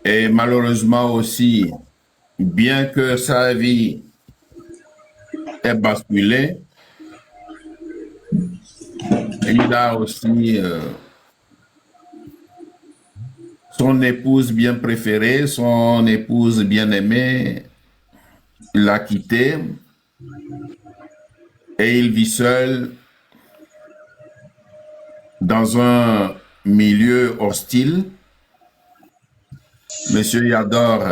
Et malheureusement aussi, bien que sa vie ait basculé, il a aussi son épouse bien préférée, son épouse bien aimée, il l'a quitté et il vit seul dans un milieu hostile. Monsieur Yador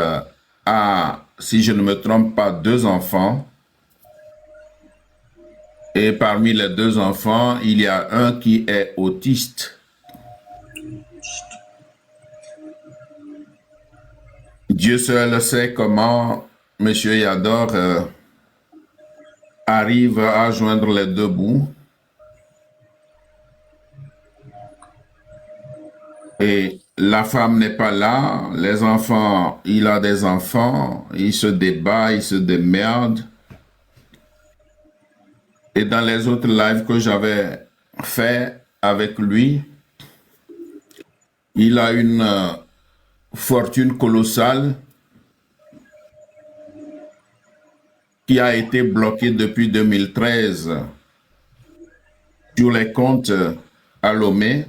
a, si je ne me trompe pas, 2 enfants. Et parmi les 2 enfants, il y a un qui est autiste. Dieu seul sait comment Monsieur Yador arrive à joindre les 2 bouts. Et la femme n'est pas là, les enfants, il a des enfants, il se débat, il se démerde. Et dans les autres lives que j'avais fait avec lui, il a une fortune colossale qui a été bloquée depuis 2013 sur les comptes à Lomé.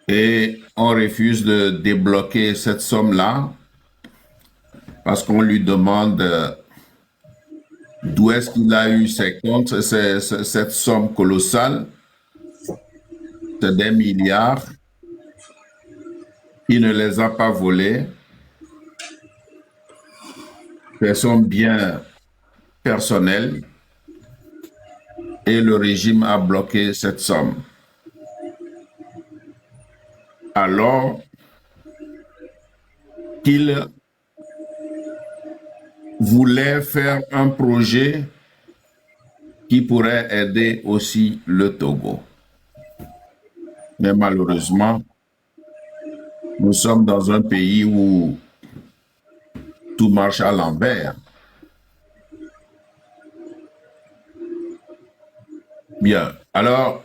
Et on refuse de débloquer cette somme-là parce qu'on lui demande d'où est-ce qu'il a eu ces comptes, cette somme colossale. C'est des milliards. Il ne les a pas volés. C'est son bien personnel. Et le régime a bloqué cette somme. Alors qu'il voulait faire un projet qui pourrait aider aussi le Togo. Mais malheureusement, nous sommes dans un pays où tout marche à l'envers. Bien, alors,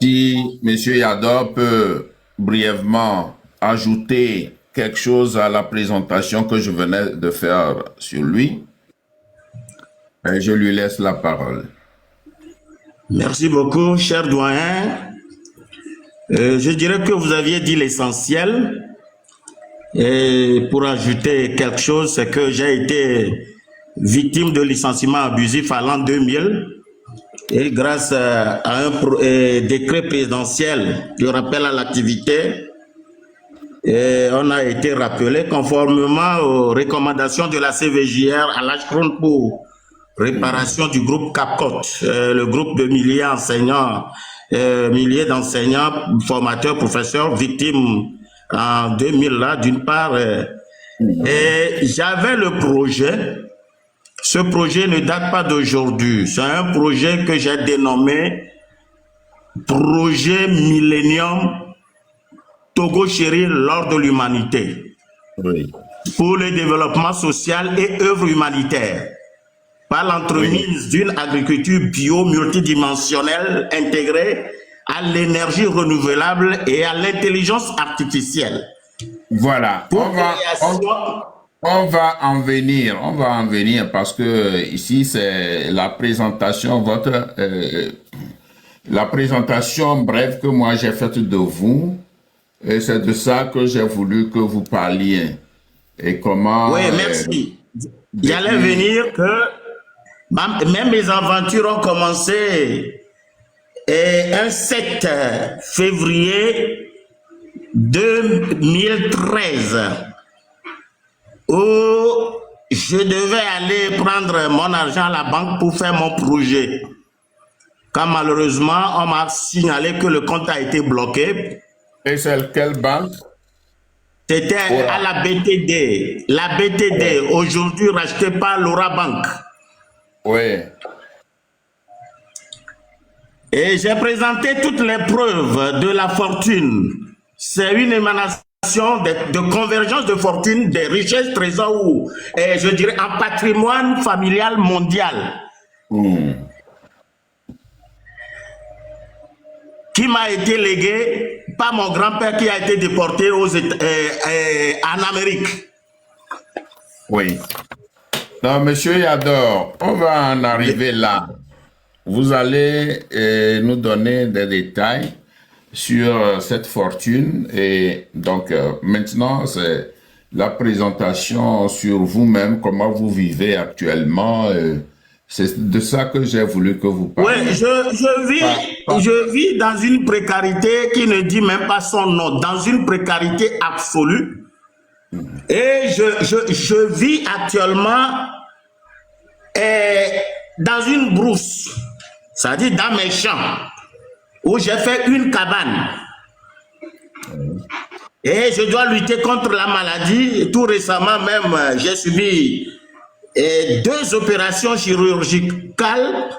si M. Yador peut brièvement ajouter quelque chose à la présentation que je venais de faire sur lui, je lui laisse la parole. Merci beaucoup, cher doyen. Je dirais que vous aviez dit l'essentiel. Et pour ajouter quelque chose, c'est que j'ai été victime de licenciement abusif à l'an 2000. Et grâce à un décret présidentiel de rappel à l'activité, on a été rappelé conformément aux recommandations de la CVJR à l'Ashkron pour réparation du groupe CAPCOT, le groupe de milliers d'enseignants, formateurs, professeurs, victimes en 2000 là, d'une part. Et j'avais le projet. Ce projet ne date pas d'aujourd'hui. C'est un projet que j'ai dénommé Projet Millennium Togo Chéri lors de l'humanité. Oui. Pour le développement social et œuvre humanitaire. Par l'entremise d'une agriculture bio multidimensionnelle intégrée à l'énergie renouvelable et à l'intelligence artificielle. Voilà. On va en venir parce que ici c'est la présentation, la présentation brève que moi j'ai faite de vous, et c'est de ça que j'ai voulu que vous parliez. Et comment... Oui, merci. J'allais venir que même mes aventures ont commencé un 7 février 2013. Où je devais aller prendre mon argent à la banque pour faire mon projet. Quand malheureusement, on m'a signalé que le compte a été bloqué. Et c'est quelle banque? C'était à la BTD. La BTD, aujourd'hui rachetée par Laura Bank. Oui. Et j'ai présenté toutes les preuves de la fortune. C'est une émanation de convergence de fortune, des richesses, trésors, ou je dirais un patrimoine familial mondial. qui m'a été légué par mon grand-père qui a été déporté en Amérique. Oui. Donc, Monsieur Yador, on va en arriver là. Vous allez nous donner des détails sur cette fortune. Et donc, maintenant, c'est la présentation sur vous-même, comment vous vivez actuellement. C'est de ça que j'ai voulu que vous parliez. Oui, je vis dans une précarité qui ne dit même pas son nom, dans une précarité absolue. Et je vis actuellement dans une brousse, c'est-à-dire dans mes champs, où j'ai fait une cabane. Et je dois lutter contre la maladie. Tout récemment même, j'ai subi 2 opérations chirurgicales.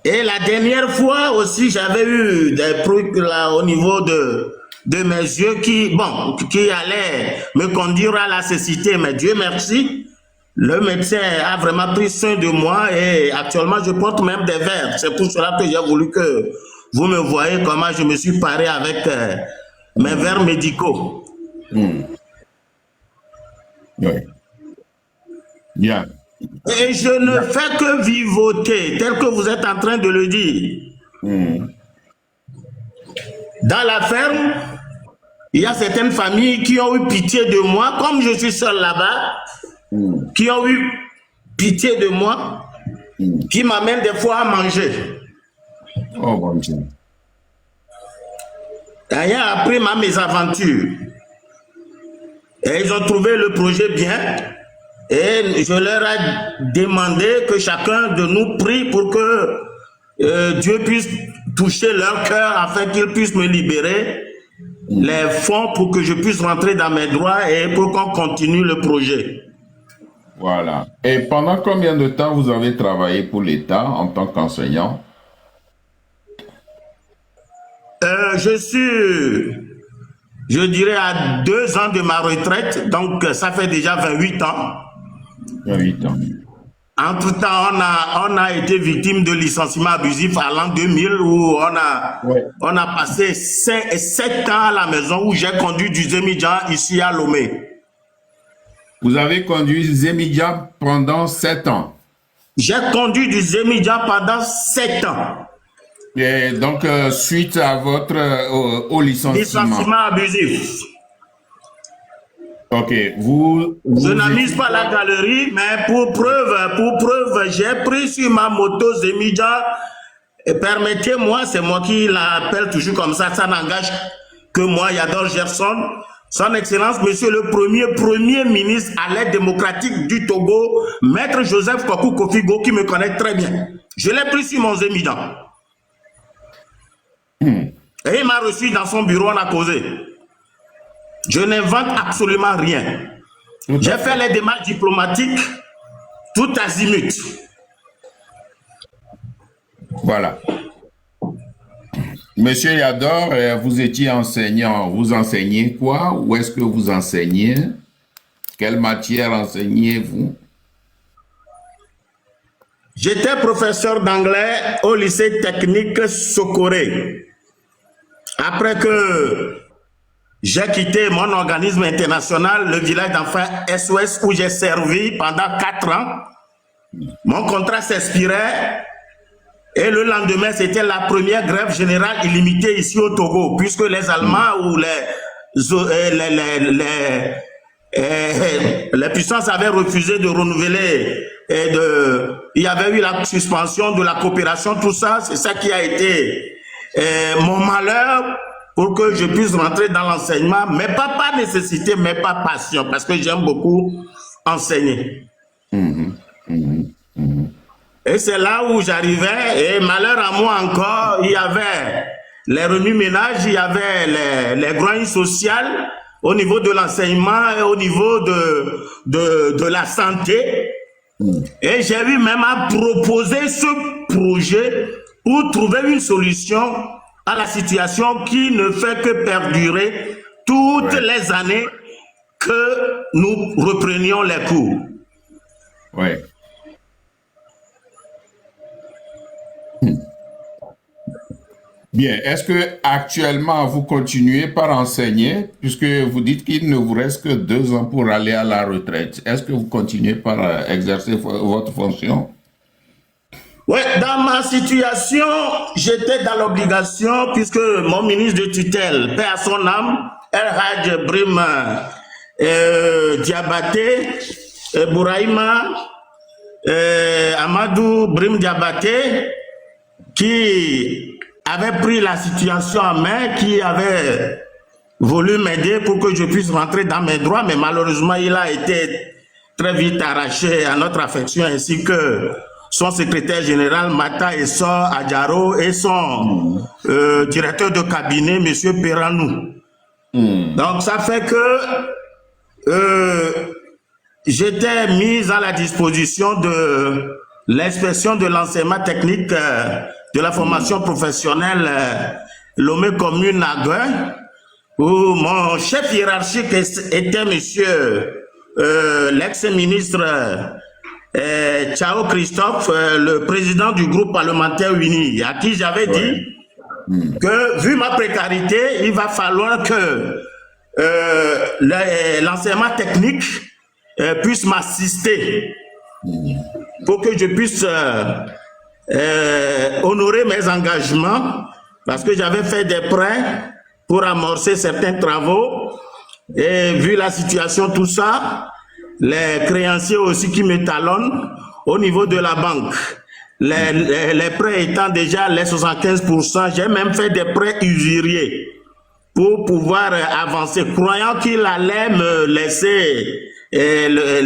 Et la dernière fois aussi, j'avais eu des trucs là au niveau de mes yeux qui allaient me conduire à la cécité. Mais Dieu merci, le médecin a vraiment pris soin de moi et actuellement, je porte même des verres. C'est pour cela que j'ai voulu que vous me voyez comment je me suis paré avec mes verres médicaux. Oui. Bien. Et je ne fais que vivoter, tel que vous êtes en train de le dire. Dans la ferme, il y a certaines familles qui ont eu pitié de moi, comme je suis seul là-bas, qui ont eu pitié de moi, qui m'amènent des fois à manger. Oh, bon Dieu. Ayant appris ma mésaventure, et ils ont trouvé le projet bien, et je leur ai demandé que chacun de nous prie pour que Dieu puisse toucher leur cœur afin qu'ils puissent me libérer les fonds pour que je puisse rentrer dans mes droits et pour qu'on continue le projet. Voilà. Et pendant combien de temps vous avez travaillé pour l'État en tant qu'enseignant? Je suis, je dirais, à 2 ans de ma retraite, donc ça fait déjà 28 ans. 28 ans. Entre-temps, on a été victime de licenciement abusif à l'an 2000 où on a passé 7 ans à la maison où j'ai conduit du Zemidjan ici à Lomé. Vous avez conduit Zemidjan pendant 7 ans. J'ai conduit du Zemidjan pendant 7 ans. Et donc, suite à votre au licenciement. Licenciement abusif. Ok, je n'amuse pas la galerie, mais pour preuve, j'ai pris sur ma moto Zemidjan. Et permettez-moi, c'est moi qui l'appelle toujours comme ça n'engage que moi, Yador Gerson. Son Excellence, Monsieur le Premier ministre à l'aide démocratique du Togo, Maître Joseph Kokou Kofigo, qui me connaît très bien. Je l'ai pris sur mon Zemidjan. Et il m'a reçu dans son bureau, on a causé. Je n'invente absolument rien. J'ai fait les démarches diplomatiques tout azimut. Voilà. Monsieur Yador, vous étiez enseignant. Vous enseignez quoi? Où est-ce que vous enseignez? Quelle matière enseignez-vous? J'étais professeur d'anglais au lycée technique Sokoré. Après que j'ai quitté mon organisme international, le village d'enfants SOS, où j'ai servi pendant 4 ans, mon contrat s'expirait et le lendemain, c'était la première grève générale illimitée ici au Togo, puisque les Allemands ou les puissances avaient refusé de renouveler il y avait eu la suspension de la coopération, tout ça, c'est ça qui a été mon malheur pour que je puisse rentrer dans l'enseignement, mais pas par nécessité, mais par passion, parce que j'aime beaucoup enseigner. Et c'est là où j'arrivais, et malheur à moi encore, il y avait les remue-ménages, il y avait les grognes sociales au niveau de l'enseignement et au niveau de la santé. Et j'ai eu même à proposer ce projet pour trouver une solution à la situation qui ne fait que perdurer toutes les années que nous reprenions les cours. Oui. Bien. Est-ce que actuellement vous continuez par enseigner, puisque vous dites qu'il ne vous reste que 2 ans pour aller à la retraite? Est-ce que vous continuez par exercer votre fonction? Ouais, dans ma situation, j'étais dans l'obligation puisque mon ministre de tutelle, paix à son âme, El Hadj Brim Diabaté, Bouraïma, Amadou Brim Diabaté, qui avait pris la situation en main, qui avait voulu m'aider pour que je puisse rentrer dans mes droits, mais malheureusement, il a été très vite arraché à notre affection, ainsi que son secrétaire général, Mata Esso Adjaro, et son directeur de cabinet, M. Peranou. Donc, ça fait que j'étais mis à la disposition de l'inspection de l'enseignement technique de la formation professionnelle Lomé Commune Naguin, où mon chef hiérarchique était monsieur l'ex-ministre Chao Christophe, le président du groupe parlementaire uni, à qui j'avais dit que, vu ma précarité, il va falloir que l'enseignement technique puisse m'assister pour que je puisse honorer mes engagements, parce que j'avais fait des prêts pour amorcer certains travaux, et vu la situation, tout ça, les créanciers aussi qui me talonnent au niveau de la banque, les prêts étant déjà les 75%, j'ai même fait des prêts usuriers pour pouvoir avancer, croyant qu'il allait me laisser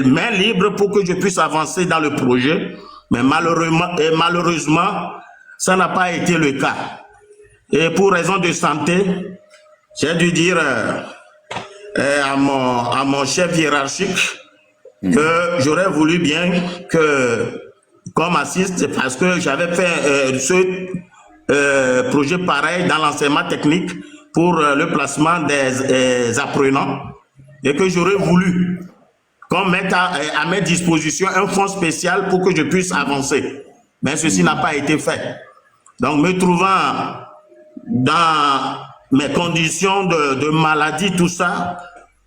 main libre pour que je puisse avancer dans le projet. Mais malheureusement, ça n'a pas été le cas. Et pour raison de santé, j'ai dû dire à mon chef hiérarchique que j'aurais voulu bien qu'on m'assiste, parce que j'avais fait ce projet pareil dans l'enseignement technique pour le placement des apprenants, et que j'aurais voulu qu'on mette à mes dispositions un fonds spécial pour que je puisse avancer. Mais ceci n'a pas été fait. Donc, me trouvant dans mes conditions de maladie, tout ça,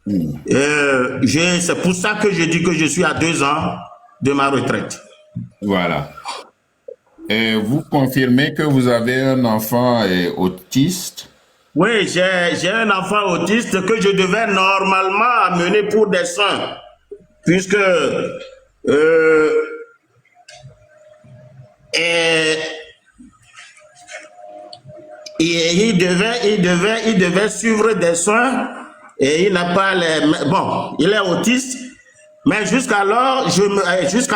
c'est pour ça que je dis que je suis à 2 ans de ma retraite. Voilà. Et vous confirmez que vous avez un enfant autiste? Oui, j'ai un enfant autiste que je devais normalement amener pour des soins, puisque il devait suivre des soins, et il n'a pas les... Bon, il est autiste, mais jusqu'à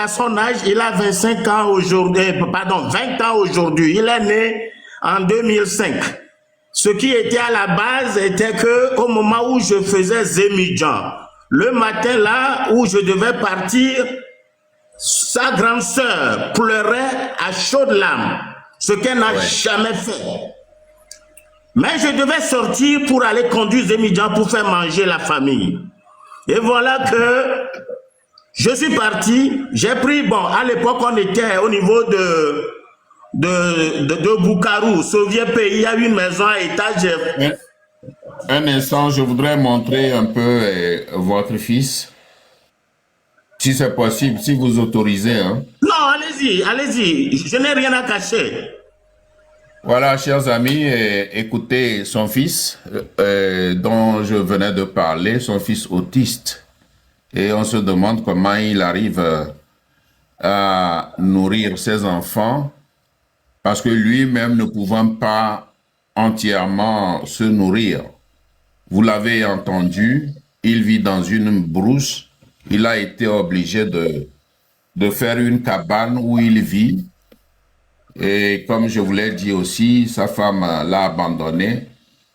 son âge, il a 25 ans aujourd'hui, pardon, 20 ans aujourd'hui. Il est né en 2005. Ce qui était à la base était que au moment où je faisais Zémidjan, le matin là où je devais partir, sa grande sœur pleurait à chaudes larmes, ce qu'elle n'a jamais fait. Mais je devais sortir pour aller conduire Zémidjan pour faire manger la famille. Et voilà que je suis parti, j'ai pris, bon, à l'époque on était au niveau de Boukarou, ce vieux pays, il y a une maison à étage. Un instant, je voudrais montrer un peu votre fils, si c'est possible, si vous autorisez. Hein. Non, allez-y, allez-y, je n'ai rien à cacher. Voilà, chers amis, écoutez son fils dont je venais de parler, son fils autiste. Et on se demande comment il arrive à nourrir ses enfants, parce que lui-même ne pouvant pas entièrement se nourrir. Vous l'avez entendu, il vit dans une brousse. Il a été obligé de faire une cabane où il vit. Et comme je vous l'ai dit aussi, sa femme l'a abandonné.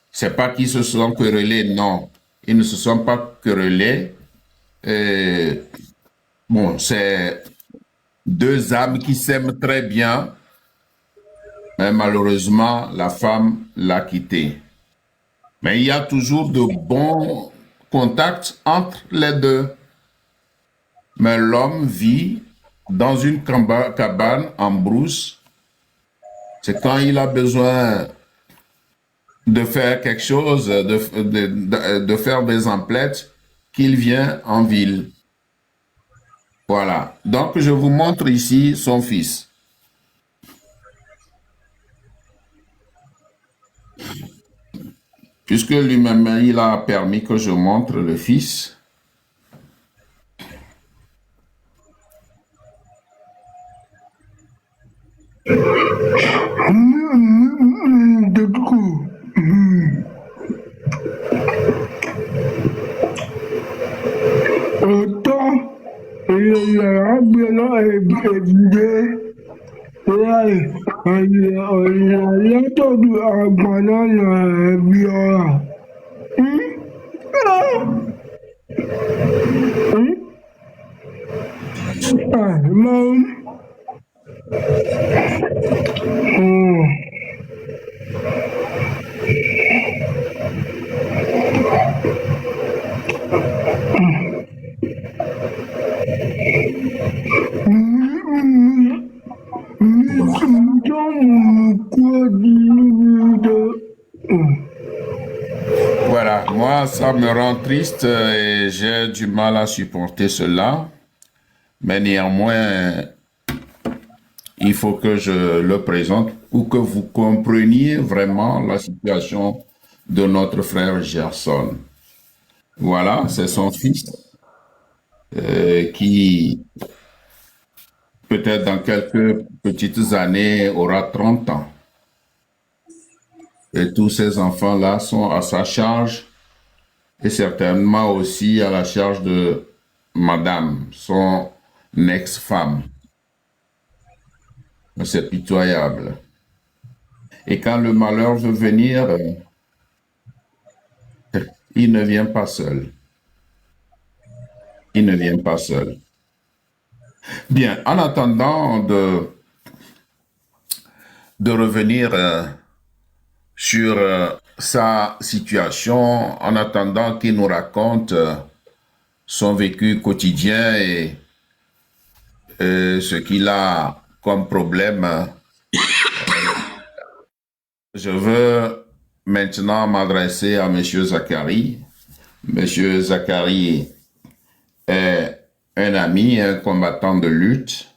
C'est pas qu'ils se sont querellés, non. Ils ne se sont pas querellés. Bon, c'est 2 âmes qui s'aiment très bien, mais malheureusement, la femme l'a quitté. Mais il y a toujours de bons contacts entre les deux. Mais l'homme vit dans une cabane en brousse. C'est quand il a besoin de faire quelque chose, de faire des emplettes, qu'il vient en ville. Voilà. Donc, je vous montre ici son fils. Puisque lui-même, il a permis que je montre le fils. Autant le blanc est bien. La entendu pendant le viol. Maman. Voilà, moi, ça me rend triste et j'ai du mal à supporter cela. Mais néanmoins, il faut que je le présente pour que vous compreniez vraiment la situation de notre frère Gerson. Voilà, c'est son fils qui, peut-être dans quelques petites années, aura 30 ans. Et tous ces enfants-là sont à sa charge et certainement aussi à la charge de madame, son ex-femme. C'est pitoyable. Et quand le malheur veut venir, il ne vient pas seul. Il ne vient pas seul. Bien, en attendant de revenir sur sa situation, en attendant qu'il nous raconte son vécu quotidien et ce qu'il a comme problème, je veux maintenant m'adresser à M. Zachary. M. Zachary est un ami, un combattant de lutte.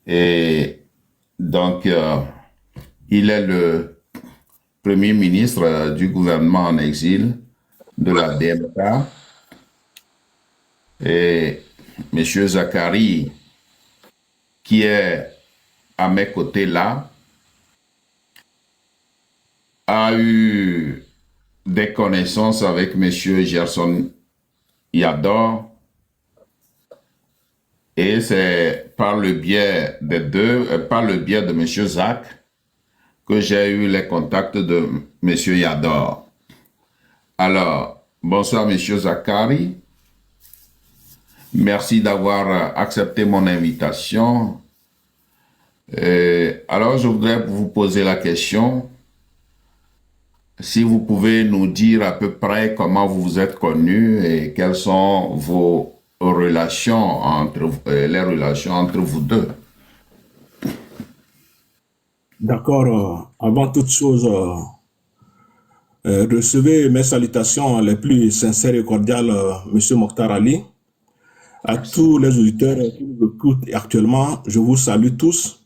Et donc, il est le premier ministre du gouvernement en exil de la DMK. Et M. Zachary, qui est à mes côtés là, a eu des connaissances avec M. Gerson Yador. Et c'est par le biais des deux, par le biais de M. Zach, que j'ai eu les contacts de M. Yador. Alors, bonsoir M. Zachary. Merci d'avoir accepté mon invitation. Alors, je voudrais vous poser la question. Si vous pouvez nous dire à peu près comment vous vous êtes connus et quelles sont vos relations les relations entre vous deux. D'accord. Avant toute chose, recevez mes salutations les plus sincères et cordiales, Monsieur Mokhtar Ali. À tous les auditeurs qui nous écoutent actuellement, je vous salue tous.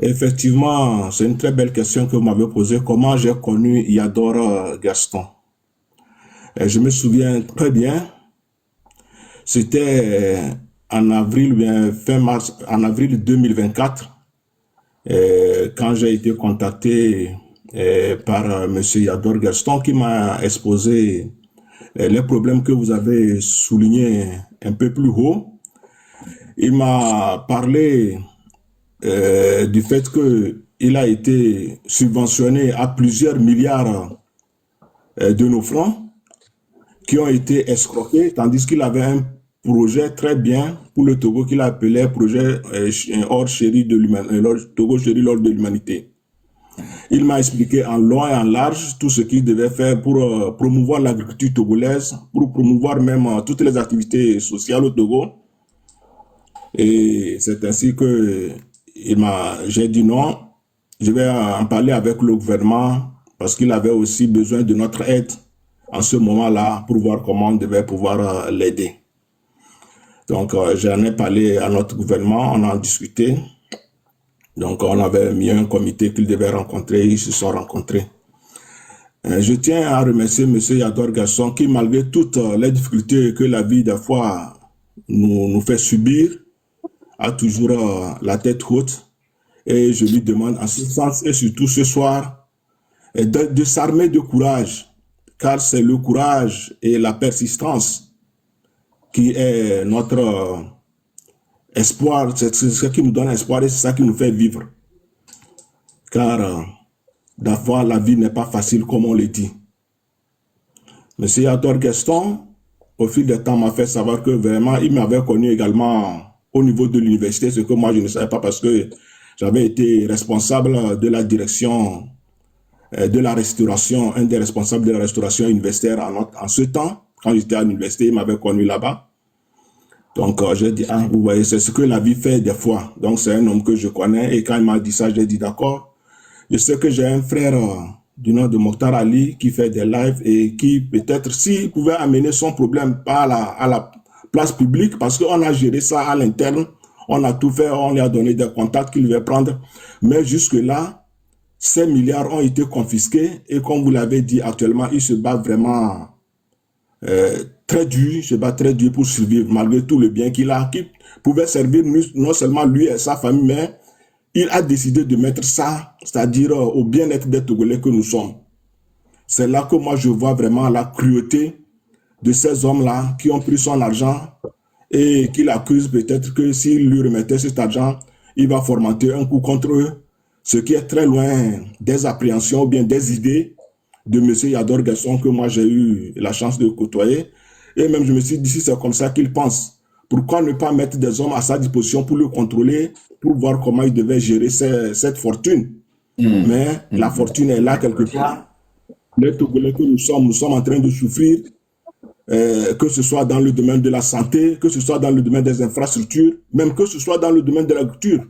Effectivement, c'est une très belle question que vous m'avez posée. Comment j'ai connu Yador Gaston? Et je me souviens très bien. C'était en avril, fin mars, en avril 2024, quand j'ai été contacté par M. Yador Gaston qui m'a exposé les problèmes que vous avez soulignés un peu plus haut. Il m'a parlé du fait qu'il a été subventionné à plusieurs milliards de nos francs qui ont été escroqués, tandis qu'il avait un projet très bien pour le Togo qu'il appelait projet hors chéri de l'humanité, Togo chéri lors de l'humanité. Il m'a expliqué en long et en large tout ce qu'il devait faire pour promouvoir l'agriculture togolaise, pour promouvoir même toutes les activités sociales au Togo. Et c'est ainsi que j'ai dit non, Je vais en parler avec le gouvernement parce qu'il avait aussi besoin de notre aide en ce moment-là pour voir comment on devait pouvoir l'aider. Donc, j'en ai parlé à notre gouvernement, on a discuté. Donc, on avait mis un comité qu'ils devaient rencontrer, ils se sont rencontrés. Je tiens à remercier M. Yador Gasson qui, malgré toutes les difficultés que la vie, des fois, nous fait subir, a toujours la tête haute. Et je lui demande en ce sens, et surtout ce soir, de s'armer de courage, car c'est le courage et la persistance qui est notre espoir, c'est ce qui nous donne espoir et c'est ça qui nous fait vivre. Car d'abord, la vie n'est pas facile comme on le dit. Monsieur Yador Gaston, au fil du temps, m'a fait savoir que vraiment, il m'avait connu également au niveau de l'université, ce que moi je ne savais pas parce que j'avais été responsable de la direction de la restauration, un des responsables de la restauration universitaire en ce temps. Quand j'étais à l'université, il m'avait connu là-bas. Donc, j'ai dit, ah, vous voyez, c'est ce que la vie fait des fois. Donc, c'est un homme que je connais. Et quand il m'a dit ça, j'ai dit, d'accord. Je sais que j'ai un frère du nom de Mokhtar Ali qui fait des lives et qui, peut-être, s'il pouvait amener son problème pas à la place publique, parce qu'on a géré ça à l'interne, on a tout fait, on lui a donné des contacts qu'il devait prendre. Mais jusque-là, ces milliards ont été confisqués et comme vous l'avez dit, actuellement, il se bat vraiment très dur, se bat très dur pour survivre, malgré tout le bien qu'il a, qui pouvait servir non seulement lui et sa famille, mais il a décidé de mettre ça, c'est-à-dire au bien-être des Togolais que nous sommes. C'est là que moi je vois vraiment la cruauté de ces hommes-là qui ont pris son argent et qui l'accusent peut-être que s'il lui remettait cet argent, il va fomenter un coup contre eux, ce qui est très loin des appréhensions ou bien des idées de M. Yador Gasson que moi j'ai eu la chance de côtoyer. Et même je me suis dit, si c'est comme ça qu'il pense, pourquoi ne pas mettre des hommes à sa disposition pour le contrôler, pour voir comment il devait gérer cette fortune. Mais la fortune est là quelque part. Les Togolais que nous sommes en train de souffrir, que ce soit dans le domaine de la santé, que ce soit dans le domaine des infrastructures, même que ce soit dans le domaine de l'agriculture.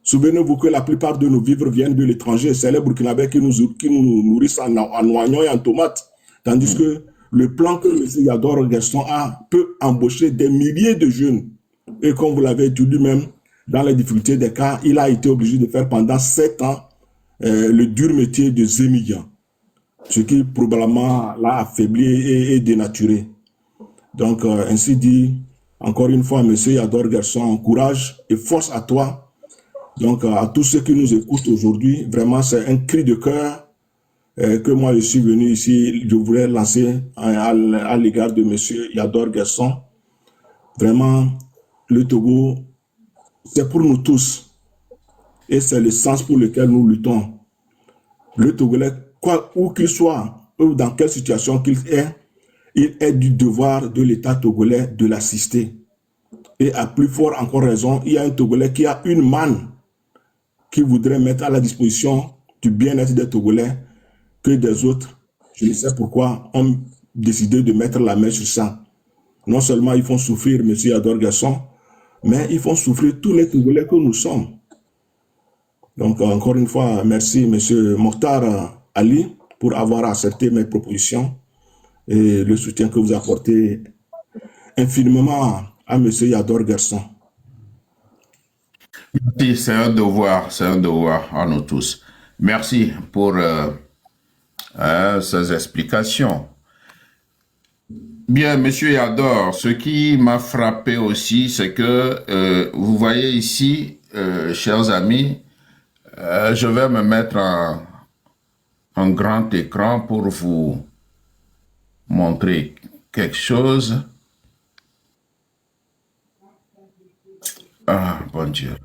Souvenez-vous que la plupart de nos vivres viennent de l'étranger. C'est les Burkinabés qui nous nourrissent en oignons et en tomates. Tandis que le plan que M. Yador Gaston a peut embaucher des milliers de jeunes. Et comme vous l'avez dit lui-même, dans les difficultés des cas, il a été obligé de faire pendant 7 ans le dur métier de zémillant. Ce qui probablement l'a affaibli et dénaturé. Donc, ainsi dit, encore une fois, M. Yador Gaston, courage et force à toi. Donc, à tous ceux qui nous écoutent aujourd'hui, vraiment, c'est un cri de cœur que moi, je suis venu ici, je voulais lancer à l'égard de M. Yador Gaston. Vraiment, le Togo, c'est pour nous tous. Et c'est le sens pour lequel nous luttons. Le Togolais, où qu'il soit, ou dans quelle situation qu'il est, il est du devoir de l'État togolais de l'assister. Et à plus fort encore raison, il y a un Togolais qui a une manne qui voudrait mettre à la disposition du bien-être des Togolais que des autres, je ne sais pourquoi, ont décidé de mettre la main sur ça. Non seulement ils font souffrir M. Yador Gasson, mais ils font souffrir tous les Togolais que nous sommes. Donc, encore une fois, merci M. Mokhtar Ali pour avoir accepté mes propositions et le soutien que vous apportez infiniment à M. Yador Gasson. Merci, c'est un devoir à nous tous. Merci pour ces explications. Bien, Monsieur Yador, ce qui m'a frappé aussi, c'est que vous voyez ici, chers amis, je vais me mettre en grand écran pour vous montrer quelque chose. Ah, bon Dieu.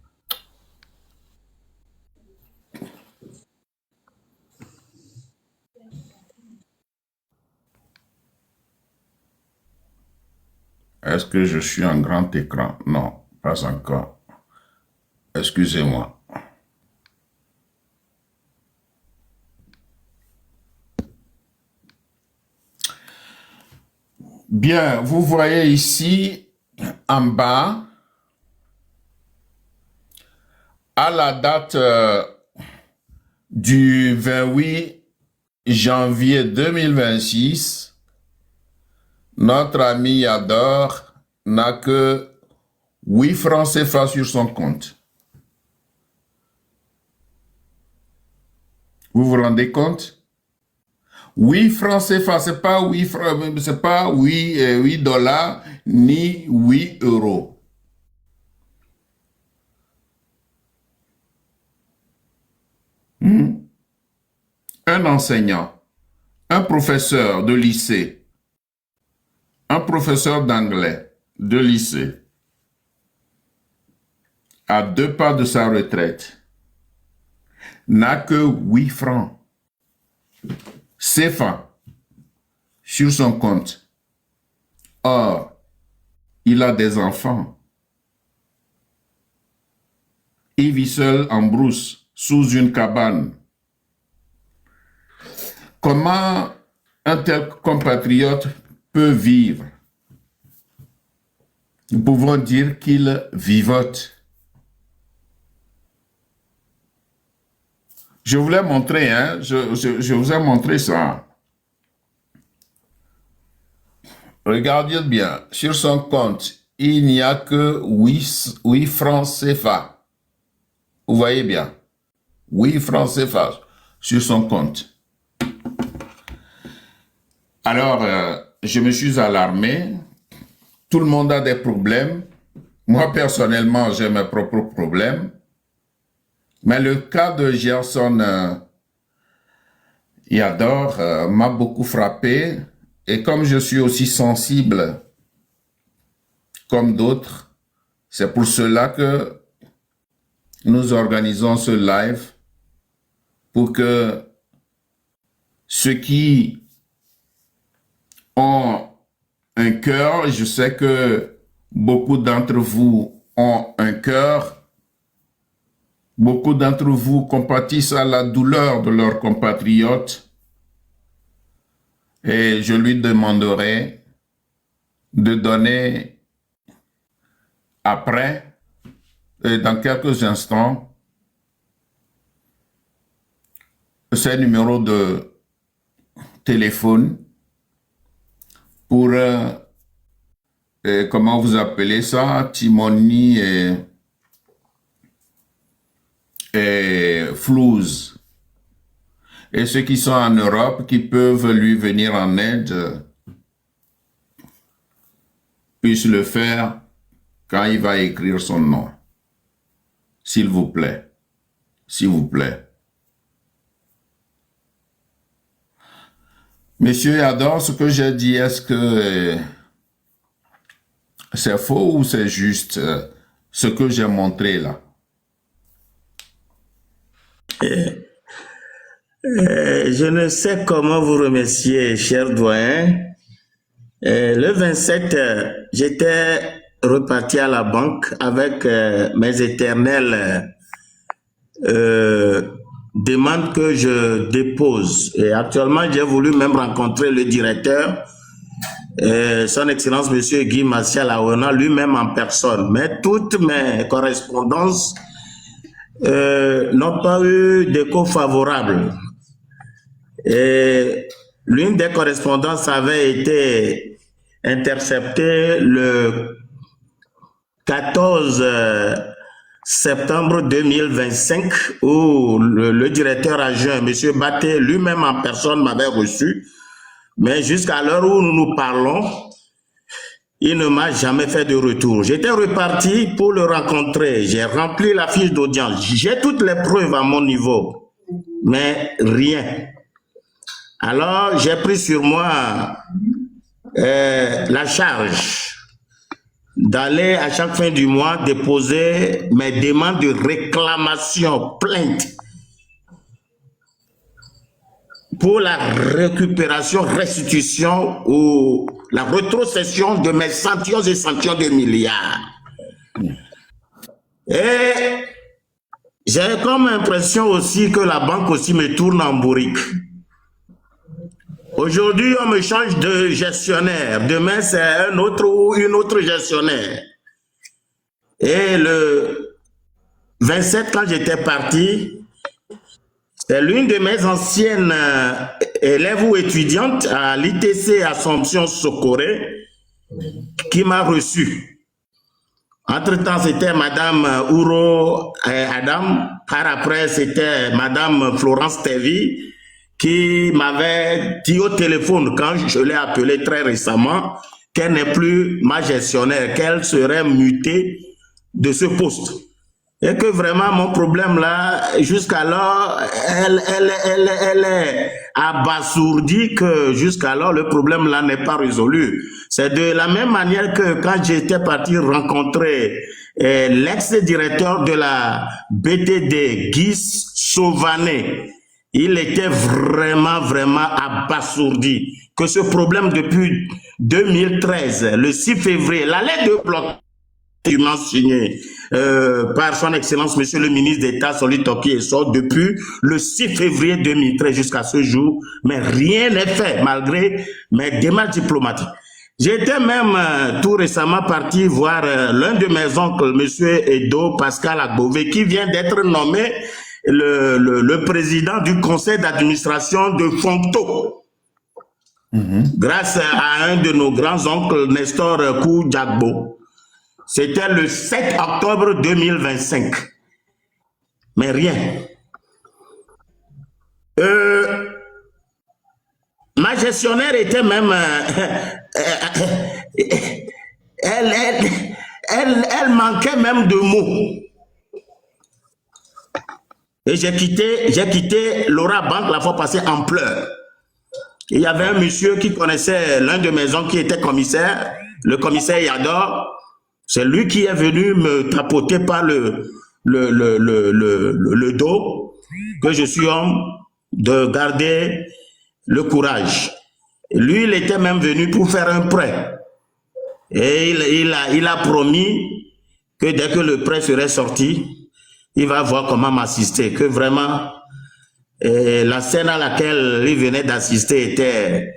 Est-ce que je suis en grand écran? Non, pas encore. Excusez-moi. Bien, vous voyez ici, en bas, à la date du 28 janvier 2026, notre ami Yador n'a que 8 francs CFA sur son compte. Vous vous rendez compte? 8 francs CFA, c'est pas 8 francs, c'est pas 8 dollars ni 8 euros. Un enseignant, un professeur de lycée, un professeur d'anglais de lycée, à 2 pas de sa retraite, n'a que 8 francs CFA sur son compte. Or, il a des enfants. Il vit seul en brousse, sous une cabane. Comment un tel compatriote peut vivre? Nous pouvons dire qu'il vivote. Je voulais montrer, hein, je vous ai montré ça. Regardez bien, sur son compte, il n'y a que 8 francs CFA. Vous voyez bien, 8 francs CFA sur son compte. Alors, je me suis alarmé. Tout le monde a des problèmes. Moi, personnellement, j'ai mes propres problèmes. Mais le cas de Gerson Yador m'a beaucoup frappé. Et comme je suis aussi sensible comme d'autres, c'est pour cela que nous organisons ce live pour que ceux qui ont un cœur, je sais que beaucoup d'entre vous ont un cœur, beaucoup d'entre vous compatissent à la douleur de leurs compatriotes et je lui demanderai de donner après, et dans quelques instants, ses numéros de téléphone pour, comment vous appelez ça, Timoni et Flouze. Et ceux qui sont en Europe, qui peuvent lui venir en aide, puissent le faire quand il va écrire son nom. S'il vous plaît. S'il vous plaît. Monsieur Yador, ce que j'ai dit, est-ce que c'est faux ou c'est juste ce que j'ai montré là? Je ne sais comment vous remercier, cher doyen. Le 27, j'étais reparti à la banque avec mes éternelles demandes que je dépose. Et actuellement, j'ai voulu même rencontrer le directeur, son Excellence Monsieur Guy Martial Aouena, lui-même en personne. Mais toutes mes correspondances n'ont pas eu d'écho favorable. Et l'une des correspondances avait été interceptée le 14 septembre 2025 où le directeur adjoint, M. Baté, lui-même en personne m'avait reçu. Mais jusqu'à l'heure où nous nous parlons, il ne m'a jamais fait de retour. J'étais reparti pour le rencontrer. J'ai rempli la fiche d'audience. J'ai toutes les preuves à mon niveau, mais rien. Alors, j'ai pris sur moi la charge d'aller à chaque fin du mois déposer mes demandes de réclamation, plainte pour la récupération, restitution ou la rétrocession de mes centaines et centaines de milliards. Et j'ai comme impression aussi que la banque aussi me tourne en bourrique. Aujourd'hui, on me change de gestionnaire. Demain, c'est un autre ou une autre gestionnaire. Et le 27, quand j'étais parti, C'est l'une de mes anciennes élèves ou étudiantes à l'ITC Assomption Socoré qui m'a reçu. Entre-temps, c'était Madame Ouro Adam. Par après, c'était Madame Florence Tevi qui m'avait dit au téléphone, quand je l'ai appelée très récemment, qu'elle n'est plus ma gestionnaire, qu'elle serait mutée de ce poste. Et que vraiment, mon problème là, jusqu'alors, elle est abasourdie que jusqu'alors, le problème là n'est pas résolu. C'est de la même manière que quand j'étais parti rencontrer l'ex-directeur de la BTD, Guy Sauvanet, il était vraiment abasourdi que ce problème depuis 2013, le 6 février, la lettre de bloc signée par son excellence monsieur le ministre d'État Soli Toki Essor depuis le 6 février 2013 jusqu'à ce jour, mais rien n'est fait malgré mes démarches diplomatiques. J'étais même tout récemment parti voir l'un de mes oncles, monsieur Edo Pascal Agbové, qui vient d'être nommé le président du conseil d'administration de Foncto. Grâce à un de nos grands oncles, Nestor Koudjagbo. C'était le 7 octobre 2025. Mais rien. Ma gestionnaire était même... elle manquait même de mots. Et j'ai quitté Laura Bank la fois passée en pleurs. Il y avait un monsieur qui connaissait l'un de mes oncles qui était commissaire, le commissaire Yador. C'est lui qui est venu me tapoter par le dos, que je suis homme, de garder le courage. Et lui, il était même venu pour faire un prêt. Et il a promis que dès que le prêt serait sorti, il va voir comment m'assister, que vraiment, la scène à laquelle il venait d'assister était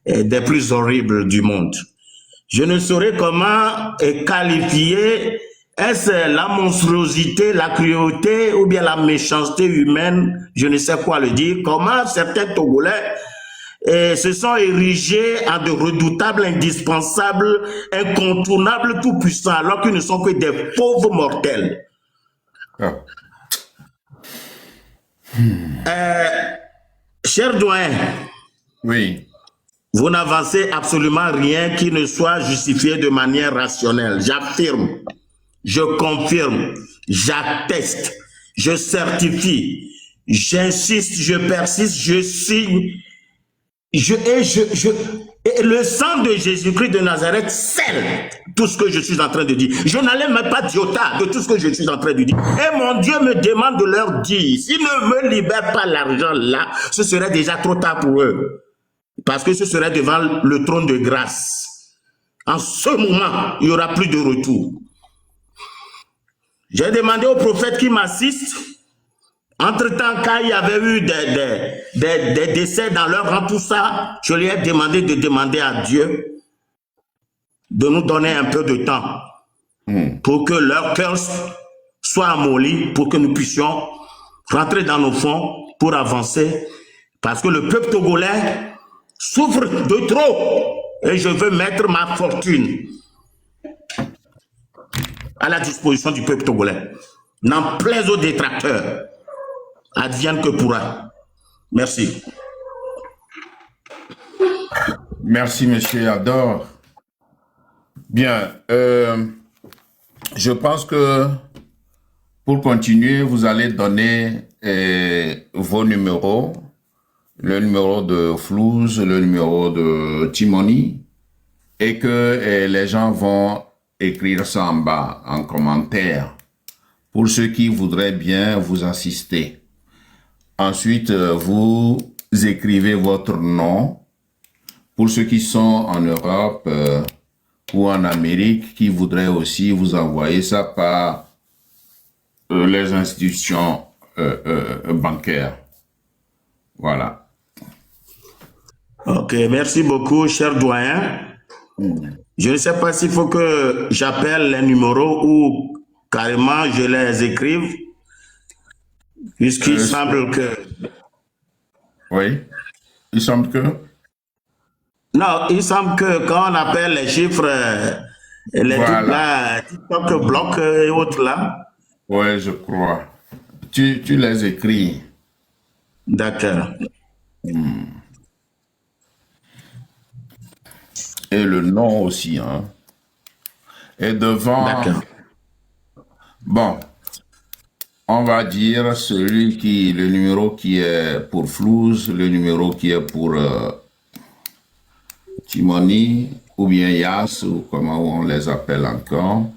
des plus horribles du monde. Je ne saurais comment qualifier, est-ce la monstruosité, la cruauté ou bien la méchanceté humaine, je ne sais quoi le dire, comment certains Togolais se sont érigés en de redoutables, indispensables, incontournables, tout-puissants, alors qu'ils ne sont que des pauvres mortels. Cher doyen, Oui. vous n'avancez absolument rien qui ne soit justifié de manière rationnelle. J'affirme, je confirme, j'atteste, je certifie, j'insiste, je persiste, je signe. Et le sang de Jésus-Christ de Nazareth scelle tout ce que je suis en train de dire. Je n'allais même pas d'iota de tout ce que je suis en train de dire. Et mon Dieu me demande de leur dire, s'ils ne me libèrent pas l'argent là, ce serait déjà trop tard pour eux. Parce que ce serait devant le trône de grâce. En ce moment, il n'y aura plus de retour. J'ai demandé au prophète qui m'assiste. Entre-temps, quand il y avait eu des décès dans leur rang, tout ça, je lui ai demandé de demander à Dieu de nous donner un peu de temps pour que leur cœur soit amolli, pour que nous puissions rentrer dans nos fonds pour avancer. Parce que le peuple togolais souffre de trop et je veux mettre ma fortune à la disposition du peuple togolais. N'en plaise aux détracteurs. Advienne que pourra. Merci. Merci, monsieur Ador. Bien, je pense que pour continuer, vous allez donner vos numéros, le numéro de Flouze, le numéro de Timoni, et que les gens vont écrire ça en bas, en commentaire, pour ceux qui voudraient bien vous assister. Ensuite, vous écrivez votre nom pour ceux qui sont en Europe ou en Amérique qui voudraient aussi vous envoyer ça par les institutions bancaires. Voilà. Ok, merci beaucoup, cher doyen. Je ne sais pas s'il faut que j'appelle les numéros ou carrément je les écrive. Puisqu'il semble que... Oui. Il semble que. Non, il semble que quand on appelle les chiffres, les trucs Voilà. là, TikTok bloc et autres là. Oui, je crois. Tu les écris. D'accord. Et le nom aussi, hein. Et devant, D'accord. bon, on va dire le numéro qui est pour Flouze, le numéro qui est pour Timoni, ou bien Yas, ou comment on les appelle encore.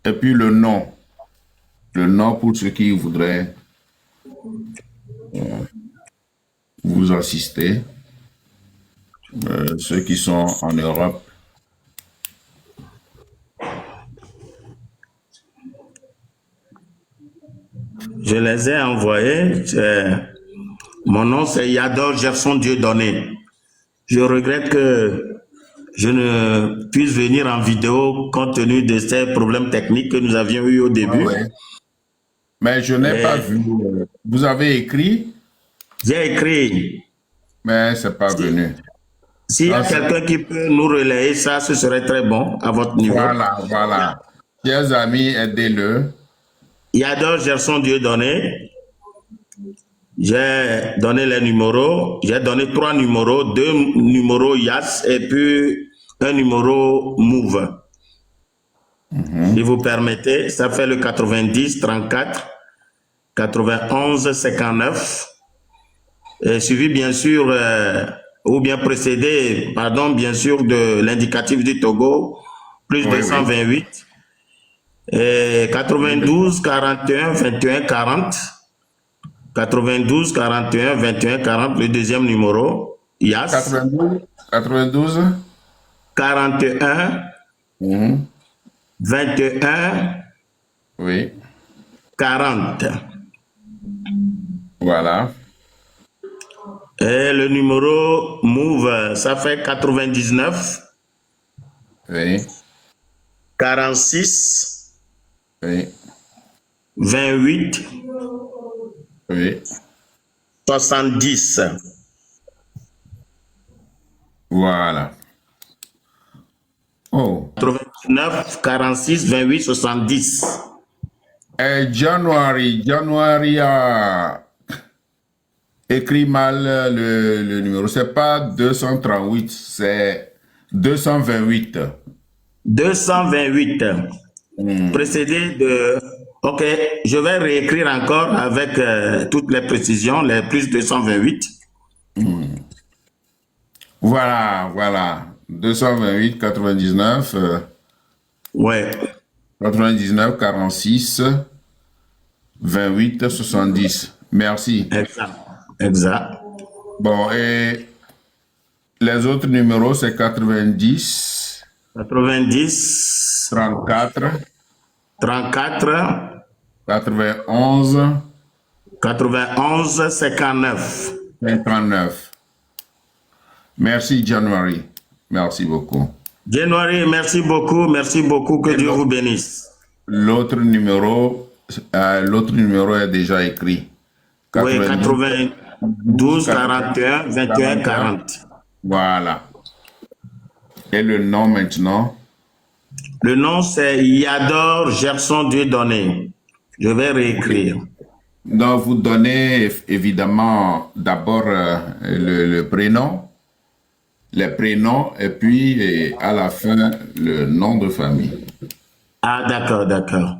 Et puis le nom. Le nom pour ceux qui voudraient vous assister, ceux qui sont en Europe. Je les ai envoyés. Mon nom, c'est Yador Gerson Dieudonné. Je regrette que je ne puisse venir en vidéo compte tenu de ces problèmes techniques que nous avions eu au Ouais, début. ouais. Mais je n'ai pas vu. Vous avez écrit, J'ai écrit. mais c'est pas venu. S'il y a Ah, quelqu'un qui peut nous relayer ça, ce serait très bon à votre niveau. voilà, voilà. Chers amis, aidez-le. Yador Gerson Dieudonné. J'ai donné les numéros. J'ai donné 3 numéros, 2 numéros YAS et puis un numéro MOVE. Si vous permettez, ça fait le 90 34 91 59. Et suivi bien sûr, ou bien précédé, pardon, bien sûr, de l'indicatif du Togo, plus Oui, 228. Et 92 41 21 40. 92 41 21 40, le deuxième numéro, YAS. 92. 41 Mhm. 21 Oui, 40. voilà. Et le numéro MOVE, ça fait 99 Oui, 46 oui, 28 oui. 70. Voilà. Oh. 99 46 28 70. Et January a écrit mal le numéro. C'est pas 238, c'est 228. 228. Précédé de... Ok, je vais réécrire encore avec toutes les précisions, les plus 228. Voilà, voilà. 228, 99, Ouais, 99, 46, 28, 70. Merci. exact. Exact. Bon, et les autres numéros, c'est 90, 90, 34, 34, 91, 91, 59. 59. Merci, January. Merci beaucoup. January, merci beaucoup, que Dieu vous bénisse. L'autre numéro est déjà écrit. Oui, 92, 41, 21, 40. Voilà. Et le nom maintenant? Le nom, c'est Yador Gerson Dieudonné. Je vais réécrire. Donc, vous donnez évidemment d'abord le prénom, les prénoms, et puis à la fin, le nom de famille. Ah, d'accord, d'accord.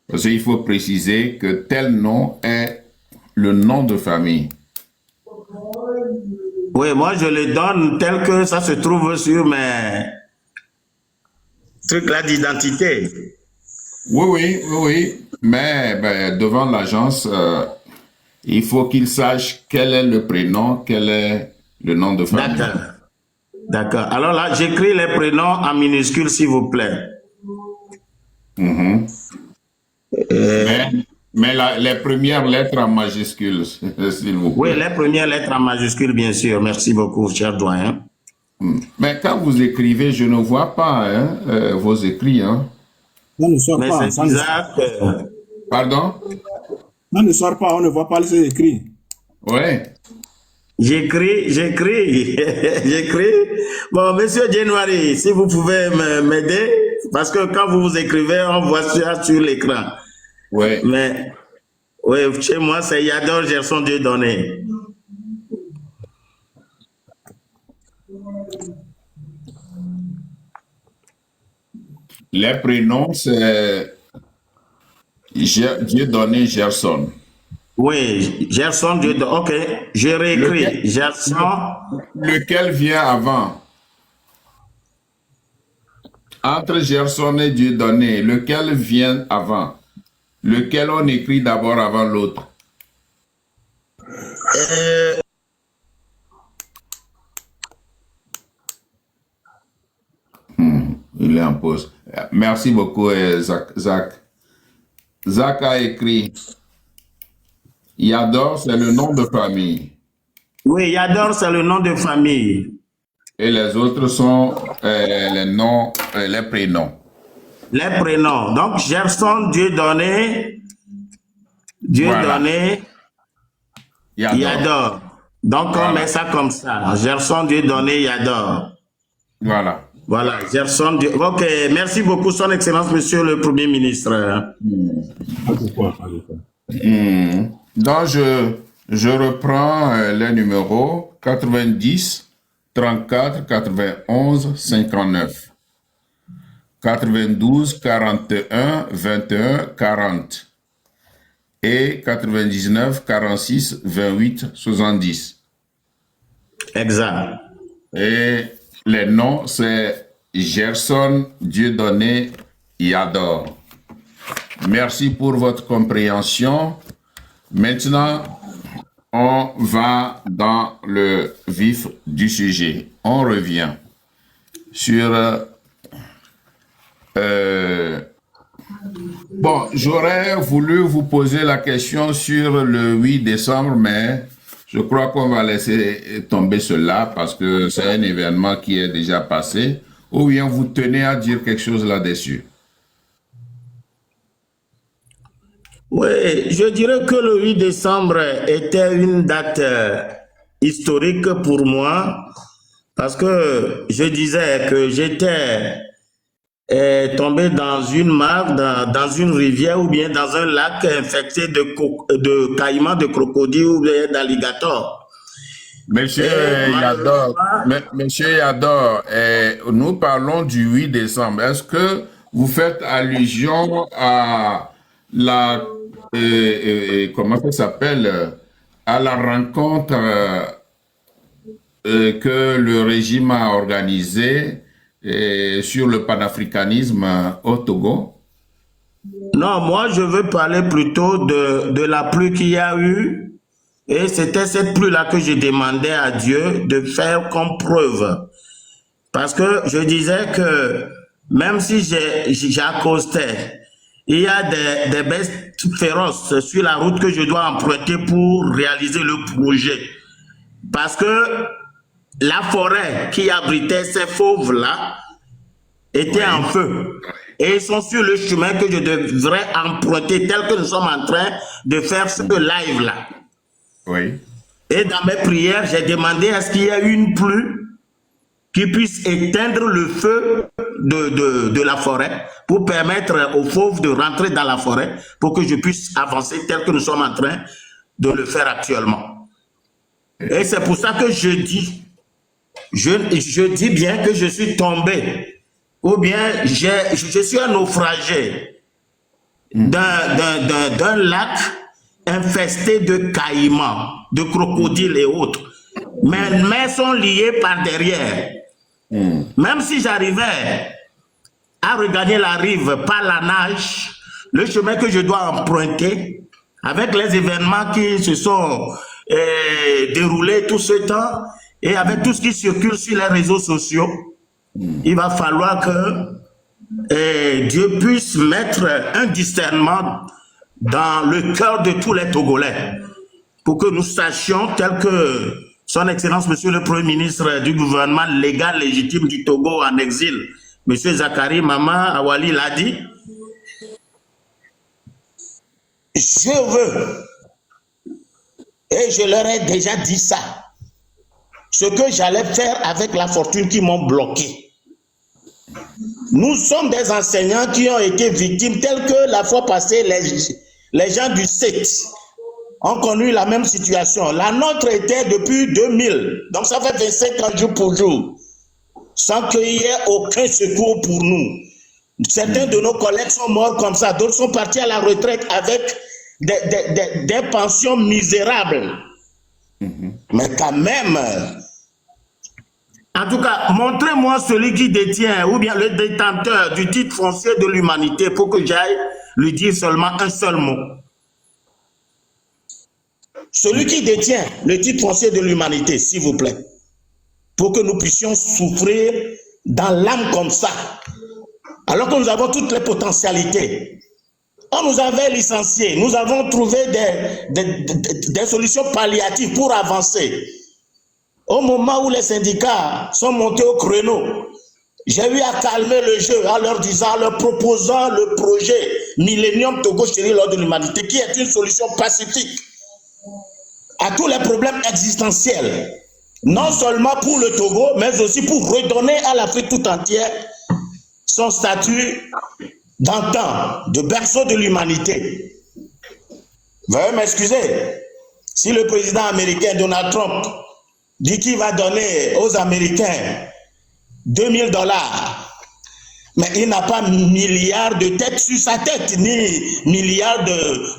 Parce qu'il faut préciser que tel nom est le nom de famille. Oui, moi, je le donne tel que ça se trouve sur mes trucs là d'identité. Oui. Mais ben, devant l'agence, il faut qu'il sache quel est le prénom, quel est le nom de famille. D'accord. D'accord. Alors là, j'écris les prénoms en minuscules, s'il vous plaît. Mhm. Mais les premières lettres en majuscules, s'il vous plaît. Oui, les premières lettres en majuscules, bien sûr. Merci beaucoup, cher doyen. Mais quand vous écrivez, je ne vois pas vos écrits. Hein. Ça ne sort Mais pas. c'est bizarre que Pardon? Ça ne sort pas. On ne voit pas les écrits. Ouais. j'écris, j'écris. Bon, monsieur January, si vous pouvez m'aider, parce que quand vous vous écrivez, on voit ça sur l'écran. Ouais. Mais, oui, chez moi, c'est Yador Gerson Dieudonné. Les prénoms, c'est Dieudonné Gerson. Oui, Gerson Dieudonné. Ok, je réécris. Lequel, Gerson. lequel vient avant? Entre Gerson et Dieudonné, lequel vient avant? Lequel on écrit d'abord avant l'autre? Il est en pause. Merci beaucoup, Zach. Zach a écrit Yador, c'est le nom de famille. Oui, Yador, c'est le nom de famille. Et les autres sont les noms, les prénoms. Les prénoms. Donc, Gerson Dieudonné, Dieudonné, Yador. Yador. Donc, on Voilà. met ça comme ça. Gerson Dieudonné, Yador. Voilà. Voilà, Gerson Dieudonné. Ok, merci beaucoup, Son Excellence, Monsieur le Premier ministre. Pas de quoi, pas de quoi. Donc, je reprends les numéros 90, 34, 91, 59. 92, 41, 21, 40. Et 99, 46, 28, 70. Exact. Et les noms, c'est Gerson Dieudonné Yador. Merci pour votre compréhension. Maintenant, on va dans le vif du sujet. On revient sur... bon, j'aurais voulu vous poser la question sur le 8 décembre, mais je crois qu'on va laisser tomber cela parce que c'est un événement qui est déjà passé. Ou bien vous tenez à dire quelque chose là-dessus? Oui, je dirais que le 8 décembre était une date historique pour moi parce que je disais que j'étais tombé dans une mare, dans une rivière ou bien dans un lac infecté de caïmans, de crocodiles ou bien d'alligators. Monsieur Et Yador, malheureusement, Monsieur Yador, nous parlons du 8 décembre. Est-ce que vous faites allusion à la, comment ça s'appelle, à la rencontre que le régime a organisée sur le panafricanisme au Togo? non, moi je veux parler plutôt de la pluie qu'il y a eu. Et c'était cette pluie-là que je demandais à Dieu de faire comme preuve. Parce que je disais que même si j'accostais, il y a des bêtes féroces sur la route que je dois emprunter pour réaliser le projet. Parce que la forêt qui abritait ces fauves-là était en feu. Et ils sont sur le chemin que je devrais emprunter tel que nous sommes en train de faire ce live-là. Oui. Et dans mes prières, j'ai demandé à ce qu'il y ait une pluie qui puisse éteindre le feu de la forêt pour permettre aux fauves de rentrer dans la forêt pour que je puisse avancer tel que nous sommes en train de le faire actuellement. Et c'est pour ça que je dis bien que je suis tombé ou bien je suis un naufragé d'un lac infesté de caïmans, de crocodiles et autres. Mes mains sont liées par derrière. Même si j'arrivais à regagner la rive par la nage, le chemin que je dois emprunter, avec les événements qui se sont déroulés tout ce temps, et avec tout ce qui circule sur les réseaux sociaux, il va falloir que Dieu puisse mettre un discernement dans le cœur de tous les Togolais, pour que nous sachions, tel que Son Excellence, Monsieur le Premier ministre du gouvernement légal légitime du Togo en exil, Monsieur Zakari Mama Awali l'a dit, je veux, et je leur ai déjà dit ça, ce que j'allais faire avec la fortune qui m'ont bloqué. Nous sommes des enseignants qui ont été victimes, tels que la fois passée, les gens du CET ont connu la même situation. La nôtre était depuis 2000, donc ça fait 25 ans jour pour jour, sans qu'il y ait aucun secours pour nous. Certains de nos collègues sont morts comme ça, d'autres sont partis à la retraite avec des pensions misérables. Mais quand même, en tout cas, montrez-moi celui qui détient, ou bien le détenteur du titre foncier de l'humanité, pour que j'aille lui dire seulement un seul mot. Celui qui détient le titre foncier de l'humanité, s'il vous plaît, pour que nous puissions souffrir dans l'âme comme ça, alors que nous avons toutes les potentialités. On nous avait licenciés, nous avons trouvé des solutions palliatives pour avancer. Au moment où les syndicats sont montés au créneau, j'ai eu à calmer le jeu en leur disant, en leur proposant le projet Millennium Togo Chéri lors de l'humanité, qui est une solution pacifique à tous les problèmes existentiels, non seulement pour le Togo, mais aussi pour redonner à l'Afrique tout entière son statut d'antan, de berceau de l'humanité. Veuillez m'excuser, si le président américain Donald Trump dit qu'il va donner aux Américains $2000, mais il n'a pas milliards de têtes sur sa tête, ni milliards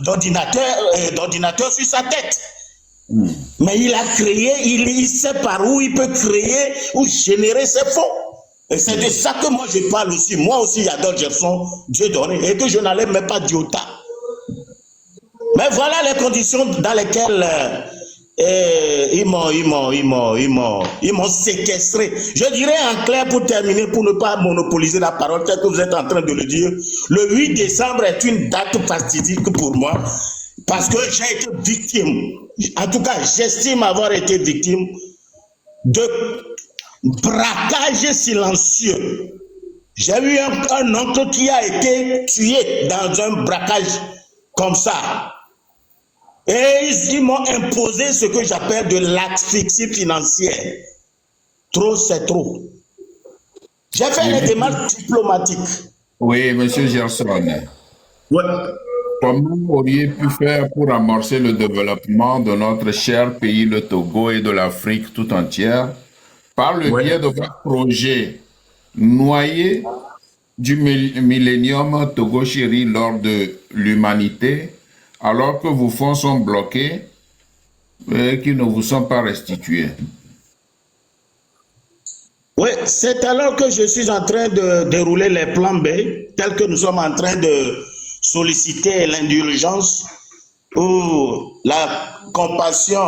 d'ordinateurs sur sa tête. Mais il a créé, il sait par où il peut créer ou générer ses fonds. Et c'est de ça que moi je parle aussi. Moi aussi, j'adore Jefferson, Dieu donné, et que je n'allais même pas d'iota. Mais voilà les conditions dans lesquelles ils m'ont séquestré. Je dirais en clair pour terminer, pour ne pas monopoliser la parole, tel que vous êtes en train de le dire, le 8 décembre est une date fatidique pour moi, parce que j'ai été victime, en tout cas j'estime avoir été victime de braquage silencieux. J'ai eu un oncle qui a été tué dans un braquage comme ça. Et ils m'ont imposé ce que j'appelle de l'asphyxie financière. Trop, c'est trop. J'ai fait les démarches diplomatiques. Oui, Monsieur Gerson. Ouais. Comment auriez pu faire pour amorcer le développement de notre cher pays, le Togo, et de l'Afrique tout entière, par le biais de votre projet noyé du Millennium Togo Chéri lors de l'humanité, alors que vos fonds sont bloqués et qui ne vous sont pas restitués? Oui, c'est alors que je suis en train de dérouler les plans B, tels que nous sommes en train de solliciter l'indulgence ou la compassion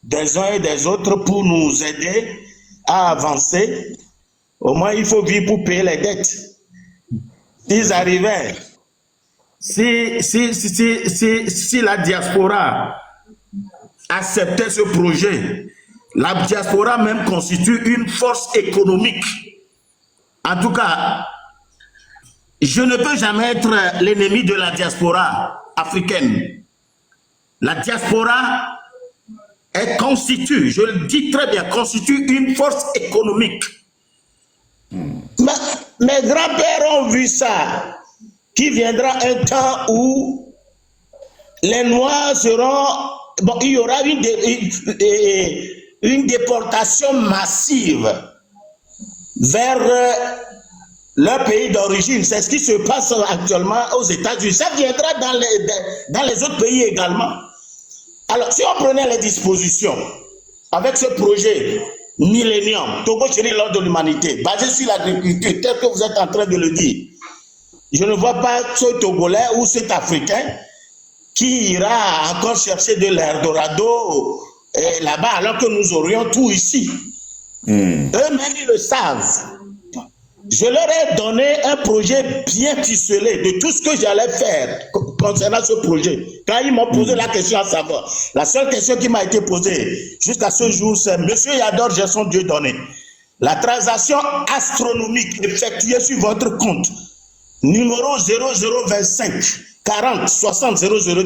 des uns et des autres pour nous aider à avancer. Au moins, il faut vivre pour payer les dettes. S'ils arrivaient, si la diaspora acceptait ce projet, la diaspora même constitue une force économique. En tout cas, je ne peux jamais être l'ennemi de la diaspora africaine. La diaspora constitue, je le dis très bien, constitue une force économique. Mes grands-pères ont vu ça, qu'il viendra un temps où les Noirs seront... Bon, il y aura une déportation massive vers leur pays d'origine. C'est ce qui se passe actuellement aux États-Unis. Ça viendra dans les autres pays également. Alors, si on prenait les dispositions avec ce projet Millennium, Togo Chéri lors de l'humanité, basé sur l'agriculture, tel que vous êtes en train de le dire, je ne vois pas ce Togolais ou cet Africain qui ira encore chercher de l'Eldorado là-bas alors que nous aurions tout ici. Eux-mêmes, ils le savent. Je leur ai donné un projet bien ficelé de tout ce que j'allais faire concernant ce projet. Quand ils m'ont posé la question à savoir, la seule question qui m'a été posée jusqu'à ce jour, c'est Monsieur Yador Gerson Dieudonné, la transaction astronomique effectuée sur votre compte, numéro 0025, 40, 60,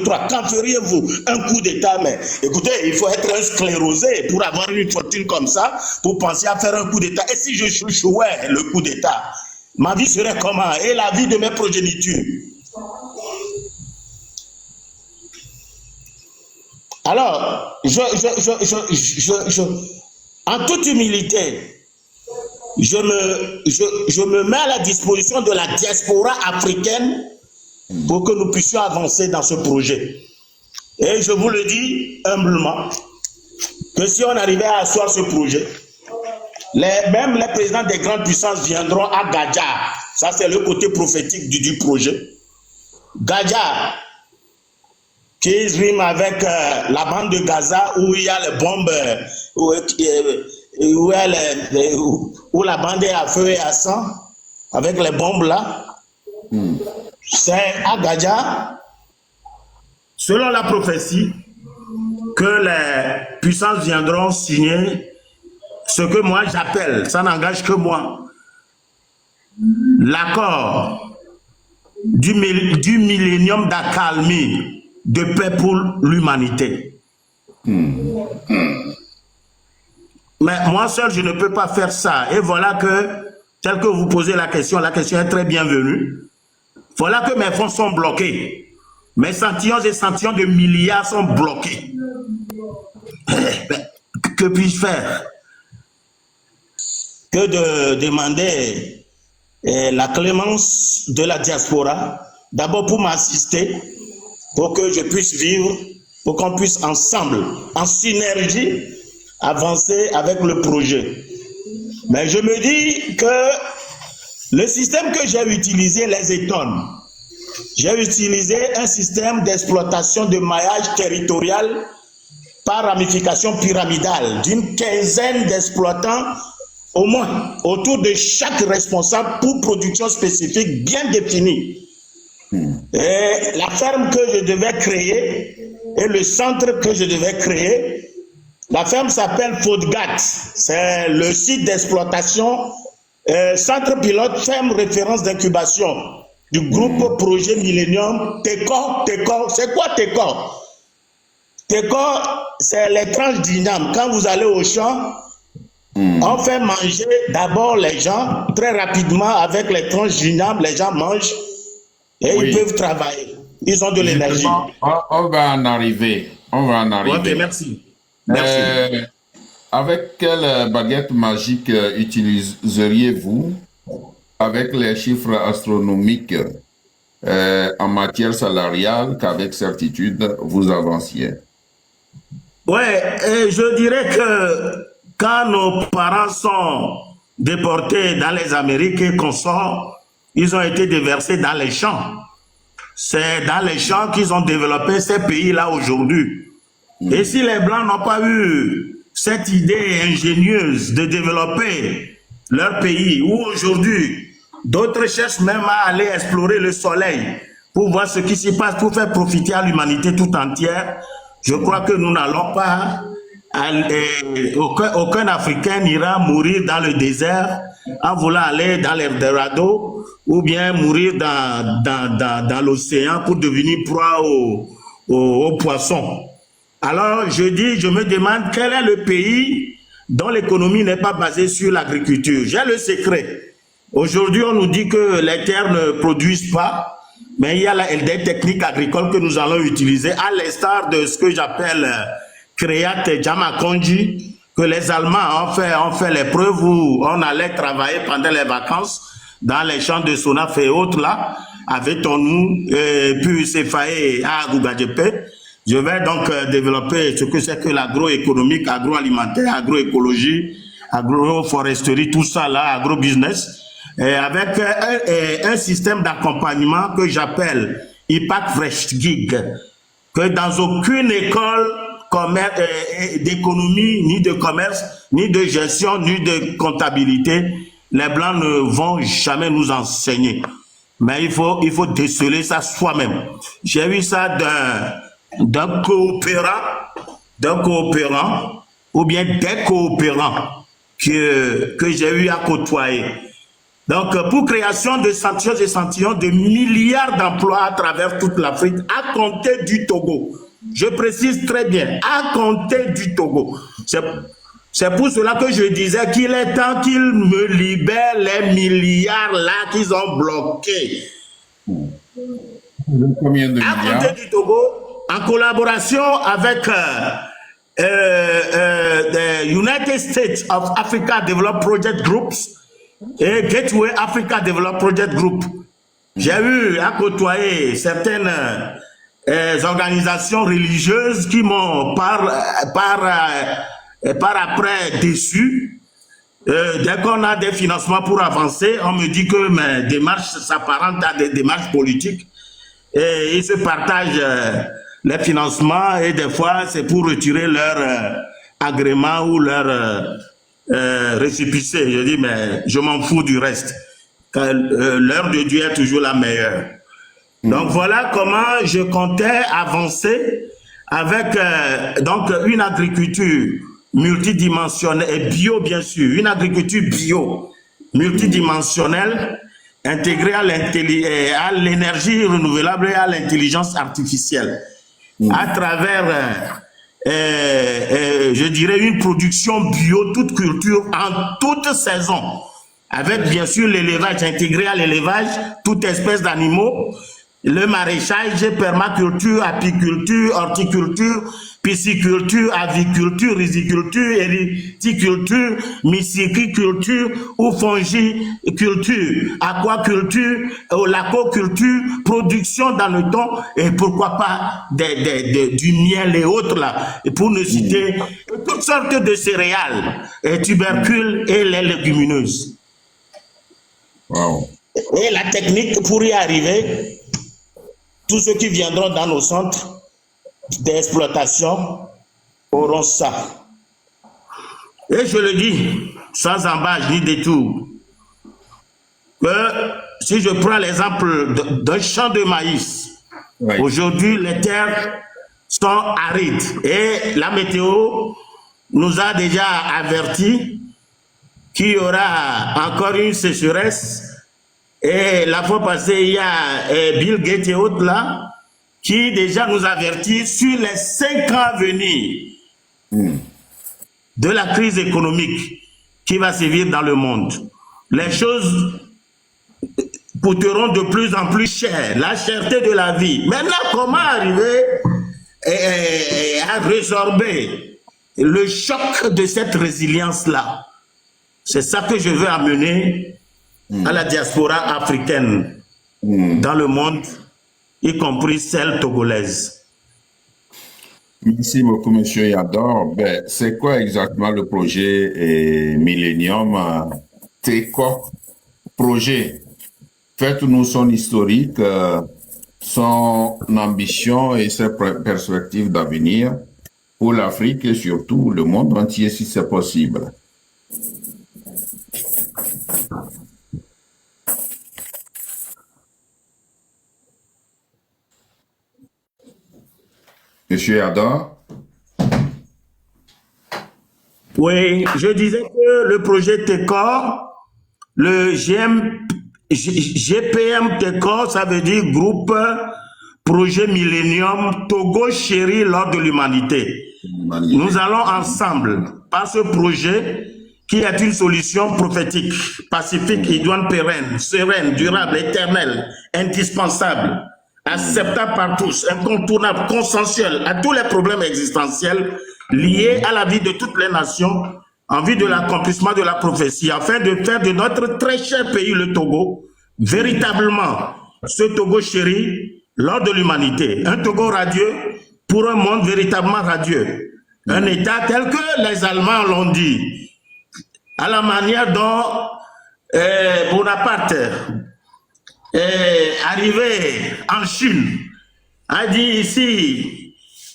003, quand feriez-vous un coup d'État? Mais écoutez, il faut être un sclérosé pour avoir une fortune comme ça, pour penser à faire un coup d'État. Et si je chouchouais le coup d'État, ma vie serait comment? Et la vie de mes progénitures? Alors, en toute humilité, je me mets à la disposition de la diaspora africaine pour que nous puissions avancer dans ce projet. Et je vous le dis humblement, que si on arrivait à asseoir ce projet, même les présidents des grandes puissances viendront à Gadja. Ça, c'est le côté prophétique du projet. Gadja, qui rime avec la bande de Gaza, où il y a les bombes, où la bande est à feu et à sang, avec les bombes là. C'est à Gadja, selon la prophétie, que les puissances viendront signer ce que moi j'appelle, ça n'engage que moi, l'accord du millénium d'accalmie, de paix pour l'humanité. Mais moi seul, je ne peux pas faire ça. Et voilà que, tel que vous posez la question est très bienvenue. Voilà que mes fonds sont bloqués. Mes échantillons de milliards sont bloqués. Que puis-je faire? Que de demander la clémence de la diaspora, d'abord pour m'assister, pour que je puisse vivre, pour qu'on puisse ensemble, en synergie, avancer avec le projet. Mais je me dis que le système que j'ai utilisé les étonne. J'ai utilisé un système d'exploitation de maillage territorial par ramification pyramidale d'une quinzaine d'exploitants au moins autour de chaque responsable pour production spécifique bien définie. Et la ferme que je devais créer et le centre que je devais créer, la ferme s'appelle Fodgat. C'est le site d'exploitation, centre pilote, ferme référence d'incubation du groupe Projet Millennium. TECO, c'est quoi TECO? TECO, c'est les tranches d'igname. Quand vous allez au champ, on fait manger d'abord les gens très rapidement avec les tranches d'igname. Les gens mangent et ils peuvent travailler. Ils ont de l'énergie. On va en arriver. On va en arriver. Ok, merci. Merci. Avec quelle baguette magique utiliseriez-vous avec les chiffres astronomiques en matière salariale qu'avec certitude vous avanciez? Ouais, je dirais que quand nos parents sont déportés dans les Amériques et qu'on sort, ils ont été déversés dans les champs. C'est dans les champs qu'ils ont développé ces pays-là aujourd'hui. Et si les Blancs n'ont pas eu cette idée ingénieuse de développer leur pays, où aujourd'hui, d'autres cherchent même à aller explorer le soleil pour voir ce qui s'y passe, pour faire profiter à l'humanité tout entière, je crois que nous n'allons pas, aucun Africain n'ira mourir dans le désert en voulant aller dans l'Eldorado ou bien mourir dans l'océan pour devenir proie aux poissons. Alors je me demande quel est le pays dont l'économie n'est pas basée sur l'agriculture. J'ai le secret. Aujourd'hui, on nous dit que les terres ne produisent pas, mais il y a des techniques agricoles que nous allons utiliser, à l'instar de ce que j'appelle Créat Jamakonji, que les Allemands ont fait les preuves où on allait travailler pendant les vacances dans les champs de Sonaf et autres là, avec Tonou, puis Sefaé à Gougadjepe. Je vais donc développer ce que c'est que l'agroéconomique, agroalimentaire, agroécologie, agroforesterie, tout ça là, agrobusiness, avec un système d'accompagnement que j'appelle IPAC Fresh Gig, que dans aucune école d'économie, ni de commerce, ni de gestion, ni de comptabilité, les Blancs ne vont jamais nous enseigner. Mais il faut déceler ça soi-même. J'ai vu ça d'un coopérant ou bien des coopérants que j'ai eu à côtoyer. Donc, pour création de échantillons de milliards d'emplois à travers toute l'Afrique, à compter du Togo. Je précise très bien, à compter du Togo. C'est pour cela que je disais qu'il est temps qu'ils me libèrent les milliards là qu'ils ont bloqués. Combien de À milliards? compter du Togo, en collaboration avec the United States of Africa Development Project Groups et Gateway Africa Development Project Group. J'ai eu à côtoyer certaines organisations religieuses qui m'ont par après déçu. Dès qu'on a des financements pour avancer, on me dit que mes démarches s'apparentent à des démarches politiques et ils se partagent les financements et des fois c'est pour retirer leur agrément ou leur récépissé. Je dis mais je m'en fous du reste. L'heure de Dieu est toujours la meilleure. Donc voilà comment je comptais avancer avec donc une agriculture multidimensionnelle et bio bien sûr, une agriculture bio multidimensionnelle intégrée à l'énergie renouvelable et à l'intelligence artificielle à travers je dirais une production bio toute culture en toute saison avec bien sûr l'élevage intégré à l'élevage toute espèce d'animaux, le maraîchage, permaculture, apiculture, horticulture, pisciculture, aviculture, riziculture, hériticulture, myciculture ou fongiculture, aquaculture, lacoculture, production dans le temps et pourquoi pas du miel et autres là, et pour ne citer toutes sortes de céréales, et tubercules et les légumineuses. Wow. Et la technique pour y arriver, tous ceux qui viendront dans nos centres d'exploitation auront ça. Et je le dis, sans embâche ni détour, que si je prends l'exemple d'un champ de maïs, Oui. aujourd'hui les terres sont arides et la météo nous a déjà averti qu'il y aura encore une sécheresse. Et la fois passée, il y a Bill Gates et autres là, qui déjà nous avertit sur les 5 ans à venir de la crise économique qui va sévir dans le monde. Les choses coûteront de plus en plus cher, la cherté de la vie. Maintenant, comment arriver à résorber le choc de cette résilience-là? C'est ça que je veux amener à la diaspora africaine dans le monde, y compris celle togolaise. Merci beaucoup, Monsieur Yador. Ben, c'est quoi exactement le projet Millennium? C'est quoi projet? Faites-nous son historique, son ambition et ses perspectives d'avenir pour l'Afrique et surtout le monde entier si c'est possible. Monsieur Yador? Oui, je disais que le projet TECOR, le GPM TECOR, ça veut dire groupe projet Millennium Togo chéri lors de l'humanité. Nous allons ensemble, par ce projet, qui est une solution prophétique, pacifique, idoine, pérenne, sereine, durable, éternelle, indispensable, acceptable par tous, incontournable, consensuel à tous les problèmes existentiels liés à la vie de toutes les nations en vue de l'accomplissement de la prophétie, afin de faire de notre très cher pays, le Togo, véritablement ce Togo chéri lors de l'humanité. Un Togo radieux pour un monde véritablement radieux. Un État tel que les Allemands l'ont dit, à la manière dont Bonaparte arrivé en Chine, a dit ici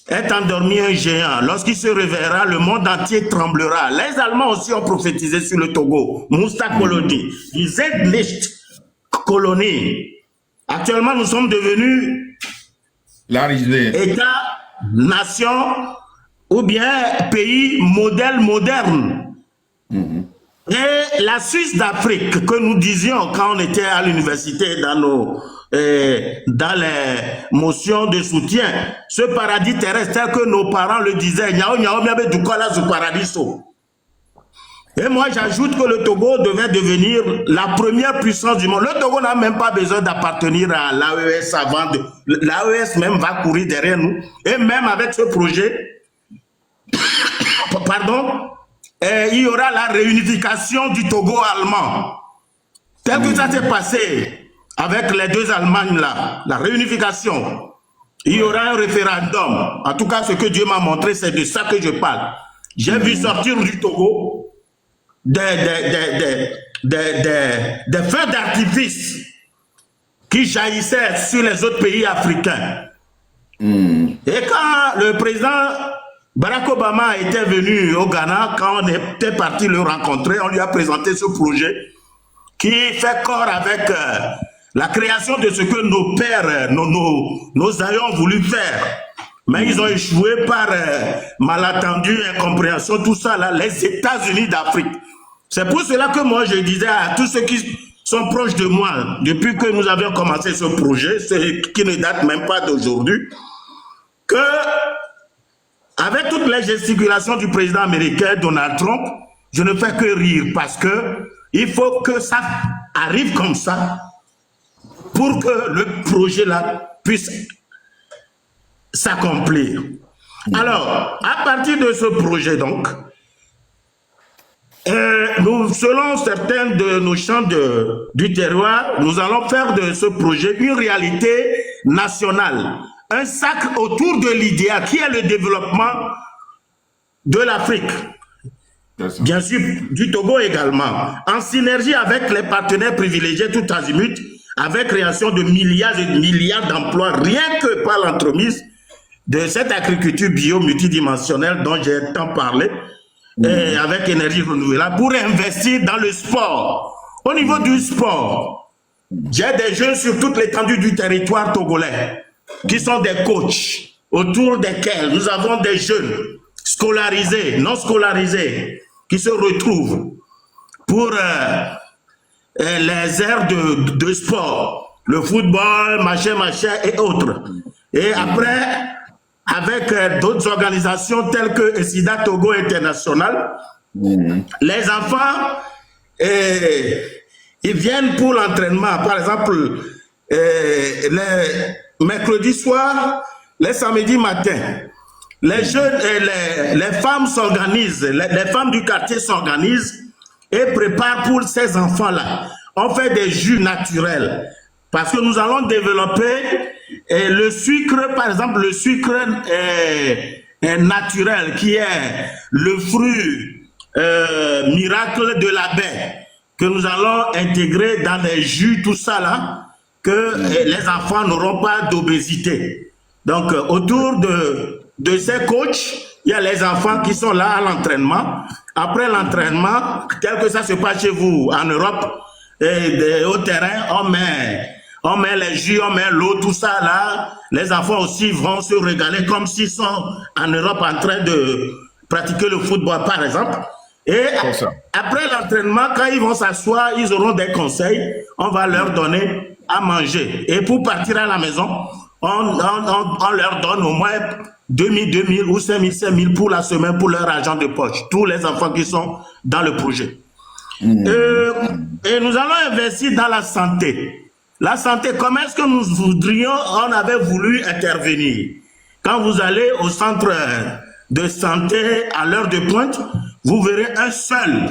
est endormi un géant. Lorsqu'il se réveillera, le monde entier tremblera. Les Allemands aussi ont prophétisé sur le Togo. Musta-Kolonie, die sind nicht Kolonie. Actuellement, nous sommes devenus État, nation ou bien pays modèle moderne. Et la Suisse d'Afrique, que nous disions quand on était à l'université dans les motions de soutien, ce paradis terrestre tel que nos parents le disaient, ce paradis. Et moi, j'ajoute que le Togo devait devenir la première puissance du monde. Le Togo n'a même pas besoin d'appartenir à l'AES avant. L'AES même va courir derrière nous. Et même avec ce projet, pardon, il y aura la réunification du Togo allemand. Tel que ça s'est passé avec les deux Allemagnes là, la réunification. Il y aura un référendum. En tout cas, ce que Dieu m'a montré, c'est de ça que je parle. J'ai vu sortir du Togo des feux d'artifice qui jaillissaient sur les autres pays africains. Et quand le président Barack Obama était venu au Ghana, quand on était parti le rencontrer, on lui a présenté ce projet qui fait corps avec la création de ce que nos pères, nos aïeux ont voulu faire. Mais ils ont échoué par malentendu, incompréhension, tout ça là, les États-Unis d'Afrique. C'est pour cela que moi je disais à tous ceux qui sont proches de moi, depuis que nous avions commencé ce projet, ce qui ne date même pas d'aujourd'hui, que avec toutes les gesticulations du président américain Donald Trump, je ne fais que rire parce que il faut que ça arrive comme ça pour que le projet là puisse s'accomplir. Alors, à partir de ce projet donc, nous, selon certains de nos champs du terroir, nous allons faire de ce projet une réalité nationale. Un sacre autour de l'idéal qui est le développement de l'Afrique. Bien sûr, du Togo également. En synergie avec les partenaires privilégiés tout azimut, avec création de milliards et de milliards d'emplois, rien que par l'entremise de cette agriculture bio multidimensionnelle dont j'ai tant parlé, et avec énergie renouvelable, pour investir dans le sport. Au niveau du sport, j'ai des jeunes sur toute l'étendue du territoire togolais qui sont des coachs autour desquels nous avons des jeunes scolarisés, non scolarisés, qui se retrouvent pour les aires de sport, le football, machin, et autres. Et après, avec d'autres organisations telles que SIDA Togo International, les enfants, ils viennent pour l'entraînement. Par exemple, les mercredis soir, les samedis matin, les jeunes, les femmes s'organisent, les femmes du quartier s'organisent et préparent pour ces enfants-là. On fait des jus naturels parce que nous allons développer le sucre, par exemple, le sucre naturel qui est le fruit miracle de la baie que nous allons intégrer dans les jus, tout ça là, que les enfants n'auront pas d'obésité. Donc, autour de ces coachs, il y a les enfants qui sont là à l'entraînement. Après l'entraînement, tel que ça se passe chez vous en Europe, au terrain, on met les jus, on met l'eau, tout ça là. Les enfants aussi vont se régaler comme s'ils sont en Europe en train de pratiquer le football, par exemple. Et après l'entraînement, quand ils vont s'asseoir, ils auront des conseils. On va leur donner à manger. Et pour partir à la maison, on leur donne au moins 2000 ou 5000 pour la semaine pour leur argent de poche. Tous les enfants qui sont dans le projet. Et nous allons investir dans la santé. La santé, comment est-ce que nous voudrions, on avait voulu intervenir? Quand vous allez au centre de santé à l'heure de pointe, vous verrez un seul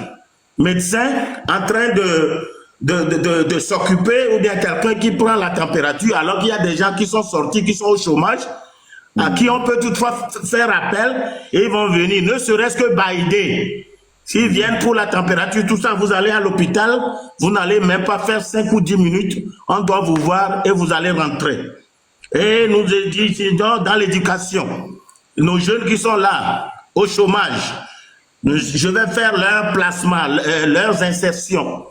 médecin en train de s'occuper, ou bien quelqu'un qui prend la température, alors qu'il y a des gens qui sont sortis, qui sont au chômage, à qui on peut toutefois faire appel, et ils vont venir, ne serait-ce que baider. S'ils viennent pour la température, tout ça, vous allez à l'hôpital, vous n'allez même pas faire 5 ou 10 minutes, on doit vous voir et vous allez rentrer. Et nous disons dans l'éducation, nos jeunes qui sont là, au chômage, je vais faire leur placement, leurs insertions.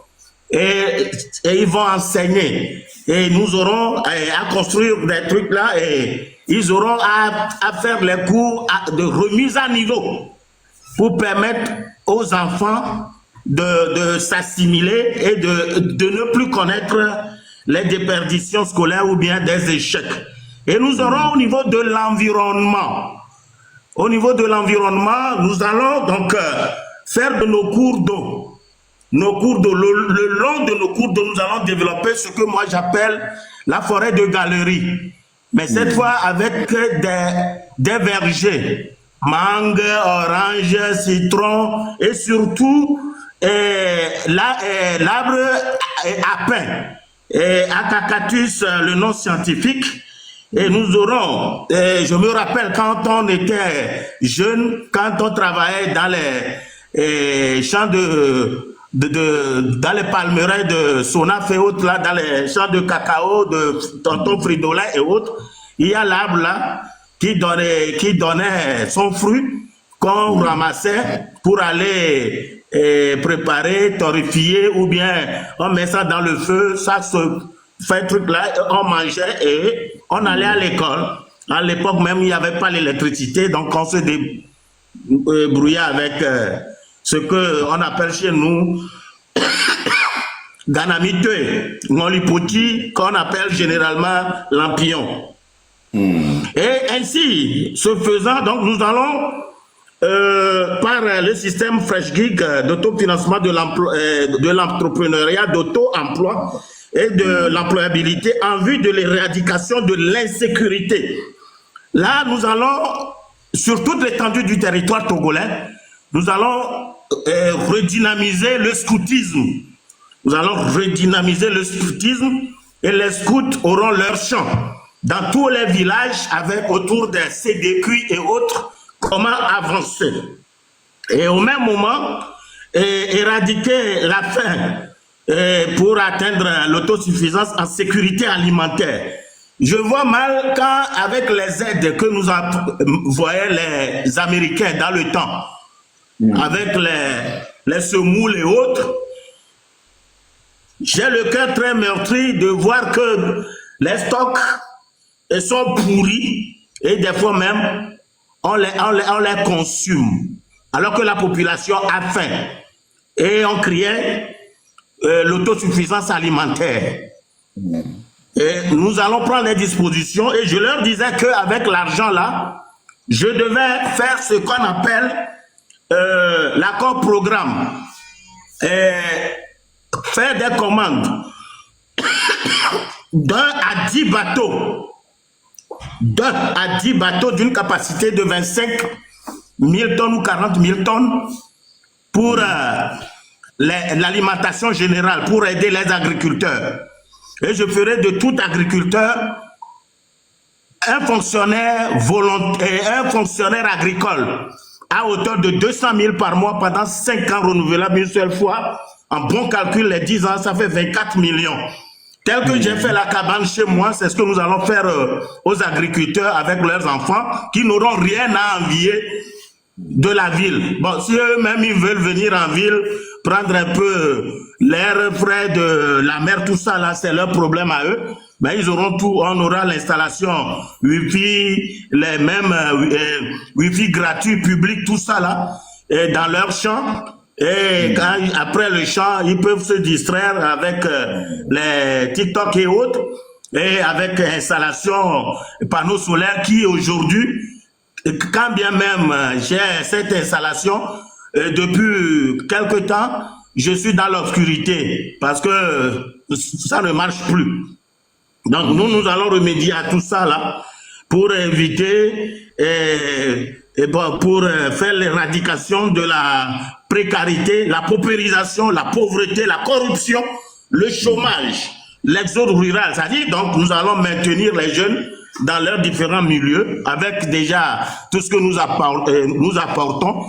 Et ils vont enseigner. Et nous aurons à construire des trucs là et ils auront à faire les cours de remise à niveau pour permettre aux enfants de s'assimiler et de ne plus connaître les déperditions scolaires ou bien des échecs. Et nous aurons au niveau de l'environnement. Au niveau de l'environnement, nous allons donc faire de nos cours d'eau. Nos cours d'eau, le long de nos cours d'eau, nous allons développer ce que moi j'appelle la forêt de galerie. Mais cette fois avec des vergers. Mangue, orange, citron et surtout l'arbre à pin. Acacatus, le nom scientifique. Et nous aurons, je me rappelle quand on était jeune, quand on travaillait dans les champs dans les palmeraies de Sonaf et autres, là, dans les champs de cacao, de tonton Fridolin et autres, il y a l'arbre là qui donnait son fruit qu'on ramassait pour aller préparer, torréfier ou bien on met ça dans le feu, ça se fait truc là, on mangeait et on allait à l'école. À l'époque même, il n'y avait pas l'électricité, donc on se débrouillait avec ce qu'on appelle chez nous Ganamite, Ngolipoti, qu'on appelle généralement lampion. Et ainsi, ce faisant, donc nous allons par le système Fresh Gig d'autofinancement de l'entrepreneuriat, d'auto-emploi et de l'employabilité en vue de l'éradication de l'insécurité. Là, nous allons, sur toute l'étendue du territoire togolais, nous allons redynamiser le scoutisme. Nous allons redynamiser le scoutisme et les scouts auront leur champ dans tous les villages avec autour des CDQ et autres, comment avancer. Et au même moment, éradiquer la faim pour atteindre l'autosuffisance en sécurité alimentaire. Je vois mal quand, avec les aides que nous envoyaient les Américains dans le temps, avec les semoules et autres, j'ai le cœur très meurtri de voir que les stocks sont pourris et des fois même on les consomme alors que la population a faim et on criait l'autosuffisance alimentaire. Et nous allons prendre les dispositions et je leur disais qu'avec l'argent là, je devais faire ce qu'on appelle l'accord programme. Faire des commandes d'1 à 10 bateaux. D'1 à 10 bateaux d'une capacité de 25 000 tonnes ou 40 000 tonnes pour l'alimentation générale, pour aider les agriculteurs. Et je ferai de tout agriculteur un fonctionnaire volontaire, un fonctionnaire agricole à hauteur de 200 000 par mois pendant 5 ans renouvelables une seule fois. En bon calcul, les 10 ans, ça fait 24 millions. Tel que j'ai fait la cabane chez moi, c'est ce que nous allons faire aux agriculteurs avec leurs enfants qui n'auront rien à envier de la ville. Bon, si eux-mêmes ils veulent venir en ville, prendre un peu l'air frais de la mer, tout ça là, c'est leur problème à eux. Mais ils auront tout, on aura l'installation Wi-Fi, les mêmes Wi-Fi gratuits, publics, tout ça là, et dans leur champ. Et quand, après le champ, ils peuvent se distraire avec les TikTok et autres, et avec installation panneaux solaires qui aujourd'hui, quand bien même j'ai cette installation, depuis quelque temps, je suis dans l'obscurité parce que ça ne marche plus. Donc nous allons remédier à tout ça là pour éviter pour faire l'éradication de la précarité, la paupérisation, la pauvreté, la corruption, le chômage, l'exode rural. C'est-à-dire, donc, nous allons maintenir les jeunes dans leurs différents milieux avec déjà tout ce que nous apportons.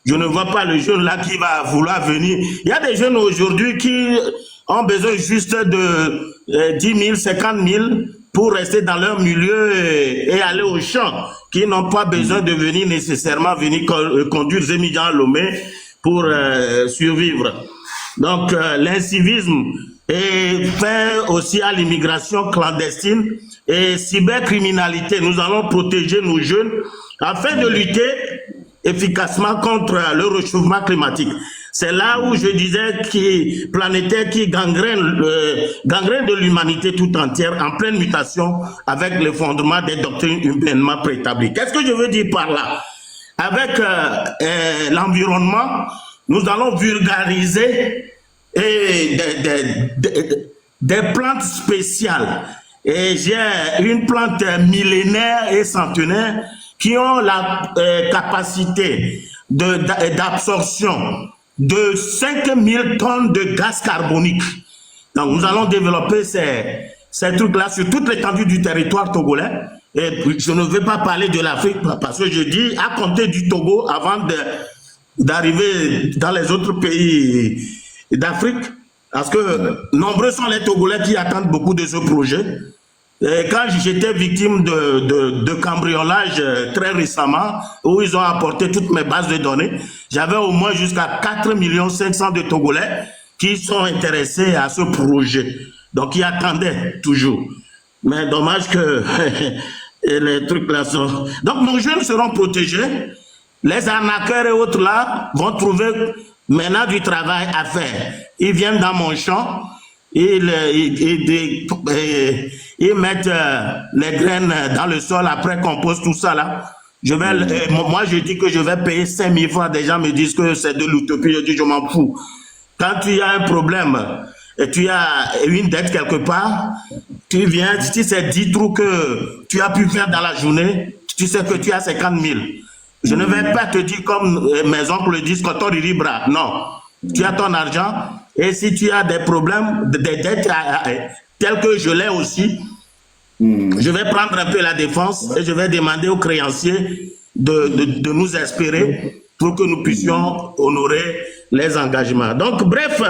Je ne vois pas le jeune là qui va vouloir venir. Il y a des jeunes aujourd'hui qui ont besoin juste de 10 000, 50 000 pour rester dans leur milieu et aller au champ, qui n'ont pas besoin de venir nécessairement conduire Zémidjan Lomé pour survivre. Donc l'incivisme est fait aussi à l'immigration clandestine et cybercriminalité. Nous allons protéger nos jeunes afin de lutter efficacement contre le réchauffement climatique. C'est là où je disais qui planétaire qui gangrène de l'humanité tout entière en pleine mutation avec le fondement des doctrines humainement préétablies. Qu'est-ce que je veux dire par là? Avec l'environnement, nous allons vulgariser des plantes spéciales. Et j'ai une plante millénaire et centenaire qui ont la capacité d'absorption de 5000 tonnes de gaz carbonique. Donc nous allons développer ces trucs-là sur toute l'étendue du territoire togolais. Et je ne vais pas parler de l'Afrique parce que je dis à compter du Togo avant d'arriver dans les autres pays d'Afrique. Parce que nombreux sont les Togolais qui attendent beaucoup de ce projet. Et quand j'étais victime de cambriolage très récemment, où ils ont apporté toutes mes bases de données, j'avais au moins jusqu'à 4 500 000 de Togolais qui sont intéressés à ce projet. Donc, ils attendaient toujours. Mais dommage que les trucs là sont... Donc, nos jeunes seront protégés. Les arnaqueurs et autres là vont trouver maintenant du travail à faire. Ils viennent dans mon champ, ils mettent les graines dans le sol, après composent tout ça là. Moi, je dis que je vais payer 5 000 francs. Des gens me disent que c'est de l'utopie. Je dis, je m'en fous. Quand tu as un problème et tu as une dette quelque part, tu viens, si c'est 10 trous que tu as pu faire dans la journée, tu sais que tu as 50 000. Je ne vais pas te dire comme mes oncles le disent, quand on libra. Non. Tu as ton argent et si tu as des problèmes, des dettes telles que je l'ai aussi, je vais prendre un peu la défense et je vais demander aux créanciers de nous espérer pour que nous puissions honorer les engagements. Donc, bref,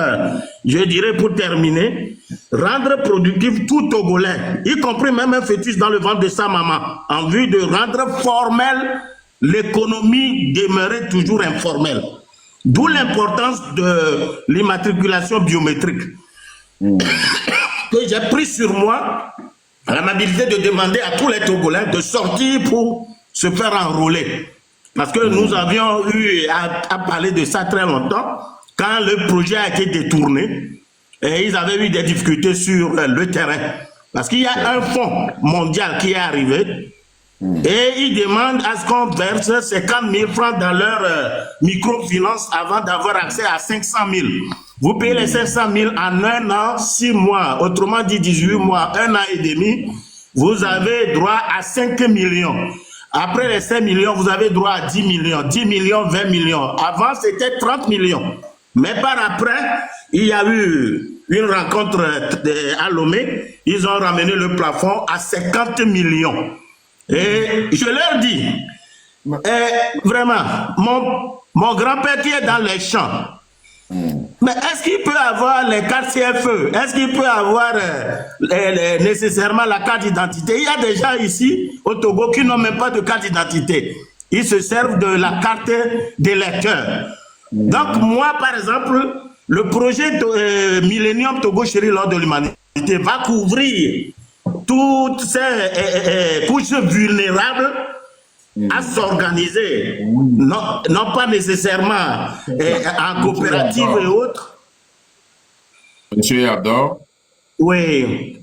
je dirais pour terminer, rendre productif tout Togolais, y compris même un fœtus dans le ventre de sa maman, en vue de rendre formelle l'économie demeurait toujours informelle. D'où l'importance de l'immatriculation biométrique. Que j'ai pris sur moi l'amabilité de demander à tous les Togolais de sortir pour se faire enrôler. Parce que nous avions eu à parler de ça très longtemps, quand le projet a été détourné, et ils avaient eu des difficultés sur le terrain. Parce qu'il y a un fonds mondial qui est arrivé, et ils demandent à ce qu'on verse 50 000 francs dans leur microfinance avant d'avoir accès à 500 000. Vous payez les 500 000 en 1 an, 6 mois, autrement dit 18 mois, 1 an et demi, vous avez droit à 5 millions. Après les 5 millions, vous avez droit à 10 millions, 10 millions, 20 millions. Avant, c'était 30 millions. Mais par après, il y a eu une rencontre à Lomé, ils ont ramené le plafond à 50 millions. Et je leur dis, vraiment, mon grand-père qui est dans les champs, mais est-ce qu'il peut avoir les cartes CFE? Est-ce qu'il peut avoir nécessairement la carte d'identité? Il y a des gens ici au Togo qui n'ont même pas de carte d'identité. Ils se servent de la carte d'électeur. Donc moi, par exemple, le projet de Millennium Togo Chéri lors de l'humanité va couvrir toutes ces couches vulnérables à s'organiser, non pas nécessairement en coopérative et autres. Monsieur Yador, oui.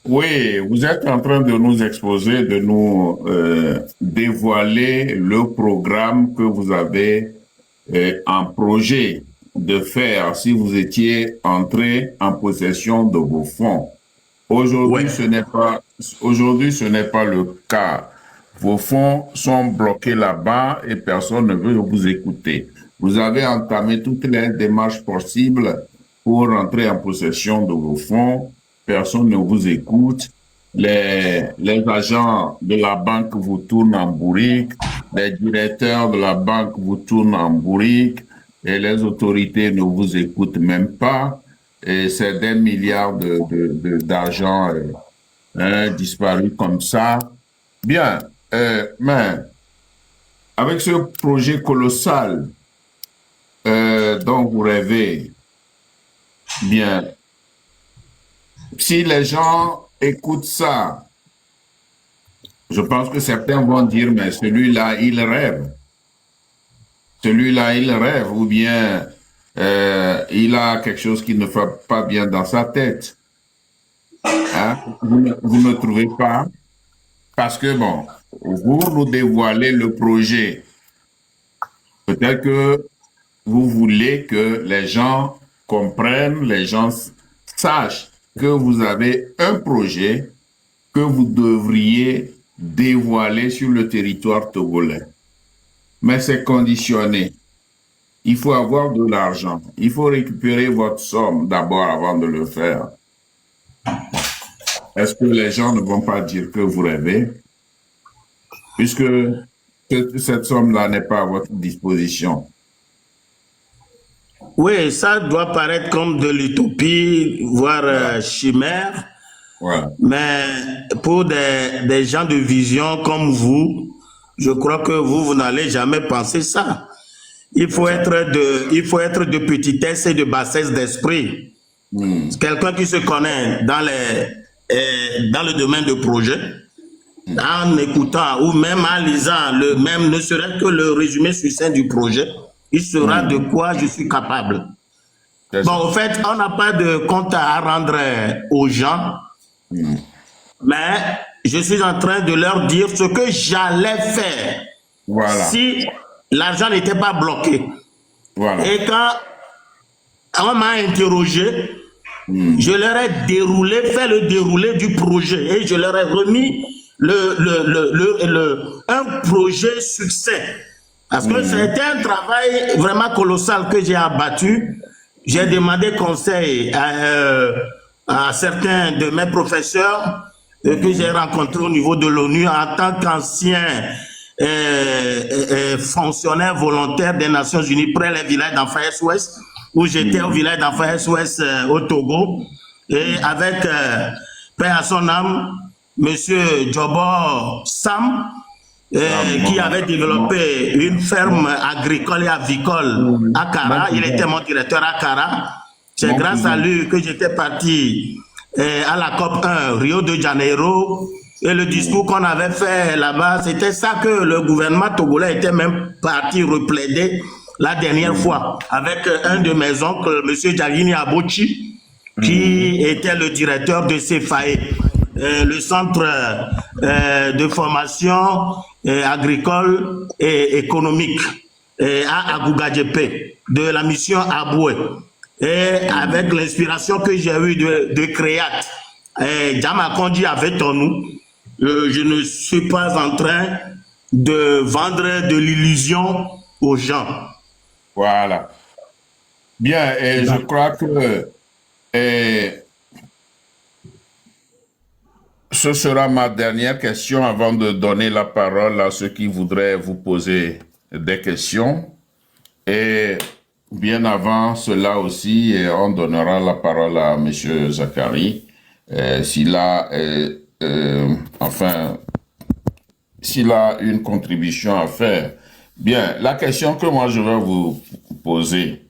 Oui, vous êtes en train de nous exposer, de nous dévoiler le programme que vous avez en projet de faire si vous étiez entré en possession de vos fonds. Aujourd'hui, ce n'est pas le cas. Vos fonds sont bloqués là-bas et personne ne veut vous écouter. Vous avez entamé toutes les démarches possibles pour entrer en possession de vos fonds. Personne ne vous écoute. Les agents de la banque vous tournent en bourrique. Les directeurs de la banque vous tournent en bourrique. Et les autorités ne vous écoutent même pas. Et c'est des milliards d'argent disparus comme ça. Bien. Mais avec ce projet colossal dont vous rêvez, bien, si les gens écoutent ça, je pense que certains vont dire, mais celui-là, il rêve. Celui-là, il rêve, ou bien il a quelque chose qui ne va pas bien dans sa tête. Hein? Vous ne trouvez pas? Parce que, bon, vous nous dévoilez le projet. Peut-être que vous voulez que les gens comprennent, les gens sachent que vous avez un projet que vous devriez dévoiler sur le territoire togolais. Mais c'est conditionné. Il faut avoir de l'argent. Il faut récupérer votre somme d'abord avant de le faire. Est-ce que les gens ne vont pas dire que vous rêvez? Puisque cette somme-là n'est pas à votre disposition. Oui, ça doit paraître comme de l'utopie, voire chimère. Voilà. Mais pour des gens de vision comme vous, je crois que vous n'allez jamais penser ça. Il faut être de petitesse et de bassesse d'esprit. Quelqu'un qui se connaît dans le domaine de projet, en écoutant ou même en lisant ne serait que le résumé succinct du projet, il saura de quoi je suis capable. Bon, au fait, on n'a pas de compte à rendre aux gens, mais je suis en train de leur dire ce que j'allais faire si l'argent n'était pas bloqué. Voilà. Et quand on m'a interrogé, je leur ai fait le déroulé du projet et je leur ai remis un projet succès. Parce que c'était un travail vraiment colossal que j'ai abattu. J'ai demandé conseil à certains de mes professeurs que j'ai rencontrés au niveau de l'ONU en tant qu'ancien fonctionnaire volontaire des Nations Unies près les villages d'enfants SOS, où j'étais au village d'enfants SOS au Togo, et avec, paix à son âme, Monsieur Djobo Sam, qui avait développé une ferme agricole et avicole à Kara. Il était mon directeur à Kara. C'est grâce à lui que j'étais parti à la COP 1 Rio de Janeiro. Et le discours qu'on avait fait là-bas, c'était ça que le gouvernement togolais était même parti replaider la dernière fois avec un de mes oncles, M. Djagini Abochi, qui était le directeur de CFAE, le centre de formation agricole et économique à Agougadjepe, de la mission Aboué. Et avec l'inspiration que j'ai eue de Créat, Djama Kondi avec nous, je ne suis pas en train de vendre de l'illusion aux gens. Voilà. Bien, et je crois que ce sera ma dernière question avant de donner la parole à ceux qui voudraient vous poser des questions. Et bien avant cela aussi, on donnera la parole à M. Zakari, s'il a une contribution à faire. Bien, la question que moi je vais vous poser,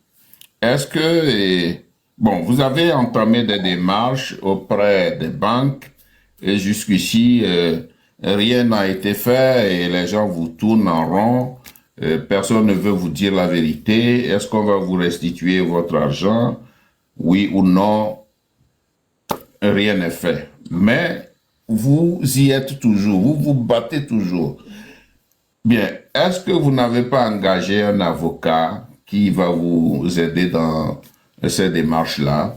est-ce que, bon, vous avez entamé des démarches auprès des banques et jusqu'ici, rien n'a été fait et les gens vous tournent en rond, personne ne veut vous dire la vérité, est-ce qu'on va vous restituer votre argent? Oui ou non, rien n'est fait. Mais vous y êtes toujours, vous vous battez toujours. Bien, est-ce que vous n'avez pas engagé un avocat qui va vous aider dans ces démarches-là?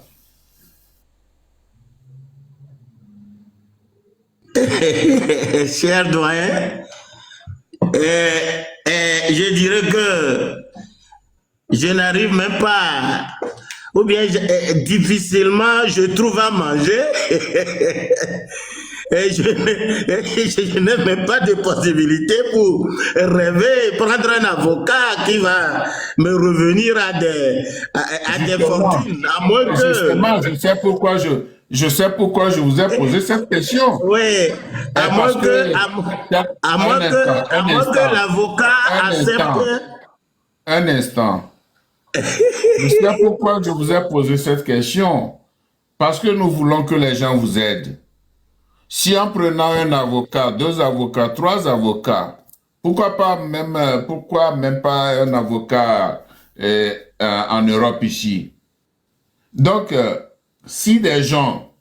Cher doyen, je dirais que je n'arrive même pas, ou bien difficilement je trouve à manger. Et je n'ai même pas de possibilité pour rêver, prendre un avocat qui va me revenir à des fortunes. À moins que... Justement, je sais pourquoi je vous ai posé cette question. Oui, à moins que l'avocat accepte... Un instant. Je sais pourquoi je vous ai posé cette question. Parce que nous voulons que les gens vous aident. Si en prenant un avocat, 2 avocats, 3 avocats, pourquoi même pas un avocat en Europe ici. Donc, si des gens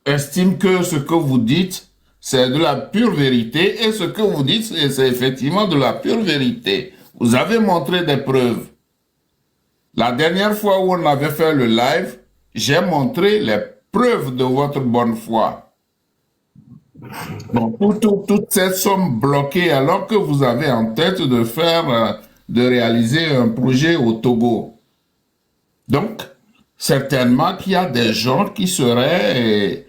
estiment que ce que vous dites, c'est de la pure vérité, et ce que vous dites, c'est effectivement de la pure vérité. Vous avez montré des preuves. La dernière fois où on avait fait le live, j'ai montré les preuves de votre bonne foi. Donc, toute cette somme bloquée, alors que vous avez en tête de faire, de réaliser un projet au Togo. Donc, certainement qu'il y a des gens qui seraient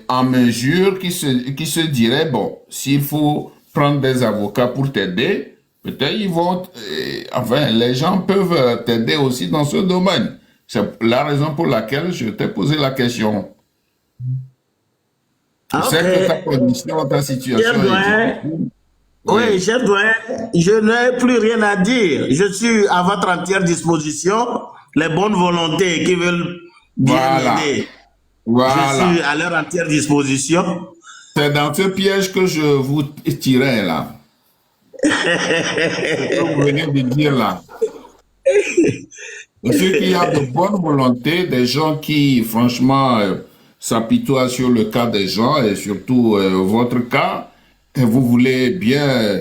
en mesure, qui se diraient, bon, s'il faut prendre des avocats pour t'aider, peut-être ils vont, enfin, les gens peuvent t'aider aussi dans ce domaine. C'est la raison pour laquelle je t'ai posé la question. Je Ah, sais ok. que ta condition, ta situation Cher est doyen, difficile. oui, Oui, cher doyen, je n'ai plus rien à dire. Je suis à votre entière disposition. Les bonnes volontés qui veulent bien voilà, m'aider, je suis voilà. à leur entière disposition. C'est dans ce piège que je vous tirais là. Ce que vous venez de dire là. Et ceux qui ont de bonne volonté, des gens qui, franchement, s'apitoient sur le cas des gens et surtout votre cas, et vous voulez bien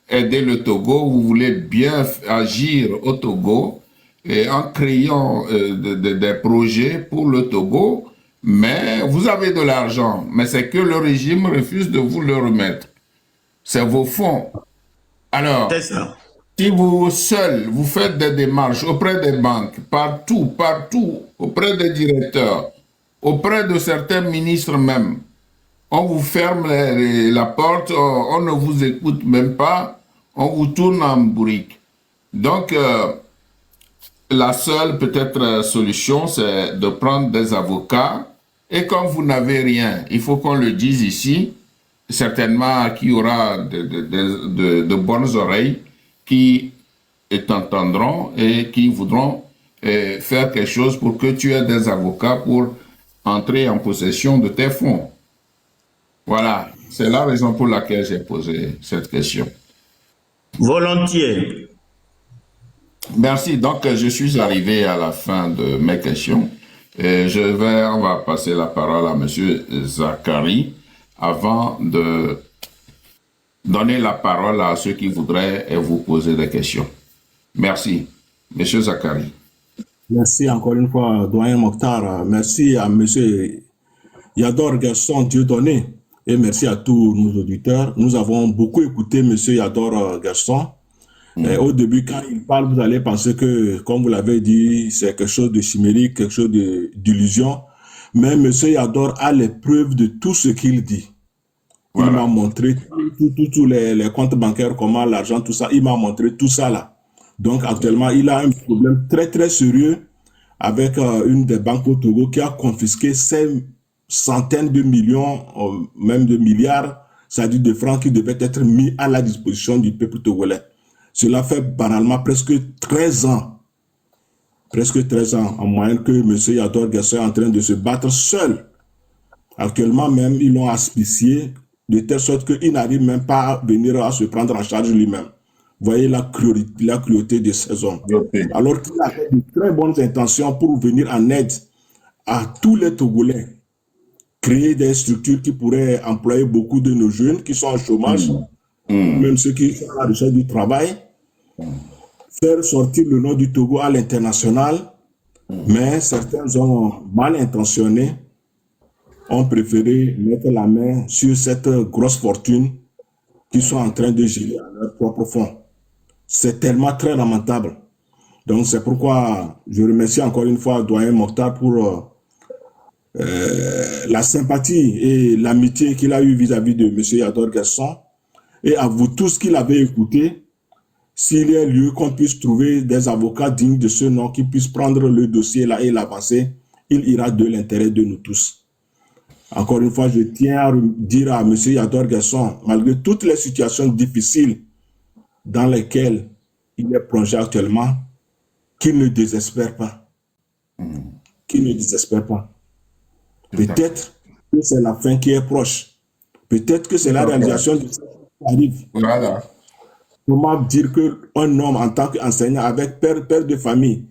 aider le Togo, vous voulez bien agir au Togo et en créant des projets pour le Togo, mais vous avez de l'argent, mais c'est que le régime refuse de vous le remettre. C'est vos fonds. C'est Alors, ça. si vous seul, vous faites des démarches auprès des banques, partout, auprès des directeurs, auprès de certains ministres même, on vous ferme la porte, on ne vous écoute même pas, on vous tourne en bourrique. Donc, la seule peut-être solution, c'est de prendre des avocats. Et comme vous n'avez rien, il faut qu'on le dise ici, certainement qu'il y aura de bonnes oreilles qui t'entendront et qui voudront faire quelque chose pour que tu aies des avocats pour entrer en possession de tes fonds. Voilà, c'est la raison pour laquelle j'ai posé cette question. Volontiers. Merci. Donc, je suis arrivé à la fin de mes questions. On va passer la parole à Monsieur Zachary avant de donner la parole à ceux qui voudraient vous poser des questions. Merci, Monsieur Zachary. Merci encore une fois, doyen Mokhtar. Merci à monsieur Yador Gaston Dieudonné et merci à tous nos auditeurs. Nous avons beaucoup écouté monsieur Yador Gaston. Au début, quand il parle, vous allez penser que, comme vous l'avez dit, c'est quelque chose de chimérique, quelque chose d'illusion. Mais monsieur Yador a les preuves de tout ce qu'il dit. Il m'a Voilà. montré tous les comptes bancaires, comment l'argent, tout ça. Il m'a montré tout ça là. Donc actuellement, il a un problème très très sérieux avec une des banques au Togo qui a confisqué ces centaines de millions, même de milliards, c'est-à-dire de francs qui devaient être mis à la disposition du peuple togolais. Cela fait banalement presque 13 ans en moyenne que M. Yador Gasson est en train de se battre seul. Actuellement même, ils l'ont asphyxié de telle sorte qu'il n'arrive même pas à venir à se prendre en charge lui-même. Voyez la cruauté de ces hommes. Okay. Alors qu'il avait de très bonnes intentions pour venir en aide à tous les Togolais, créer des structures qui pourraient employer beaucoup de nos jeunes qui sont en chômage, même ceux qui sont à la recherche du travail, faire sortir le nom du Togo à l'international, mais certains hommes mal intentionnés ont préféré mettre la main sur cette grosse fortune qu'ils sont en train de gérer à leur propre fonds. C'est tellement très lamentable. Donc c'est pourquoi je remercie encore une fois doyen Mokhtar pour la sympathie et l'amitié qu'il a eu vis-à-vis de M. Yador Gasson et à vous tous qui l'avez écouté. S'il y a lieu qu'on puisse trouver des avocats dignes de ce nom qui puissent prendre le dossier là et l'avancer, il ira de l'intérêt de nous tous. Encore une fois, je tiens à dire à M. Yador Gasson, malgré toutes les situations difficiles dans lesquelles il est plongé actuellement, qu'il ne désespère pas. Qu'il ne désespère pas. Peut-être que c'est la fin qui est proche. Peut-être que c'est la réalisation de ce qui arrive. Voilà. Comment dire qu'un homme en tant qu'enseignant, avec père de famille,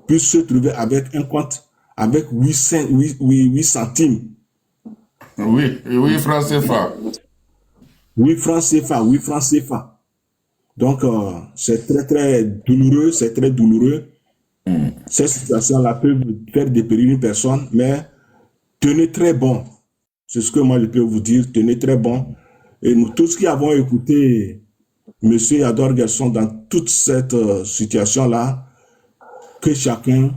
puisse se trouver avec un compte avec 8 centimes. Oui, oui, francs CFA. 8 francs CFA, 8 francs CFA. Donc, c'est très, très douloureux, c'est très douloureux. Cette situation-là peut faire dépérir une personne, mais tenez très bon. C'est ce que moi je peux vous dire, tenez très bon. Et nous tous qui avons écouté M. Yador Gerson dans toute cette situation-là, que chacun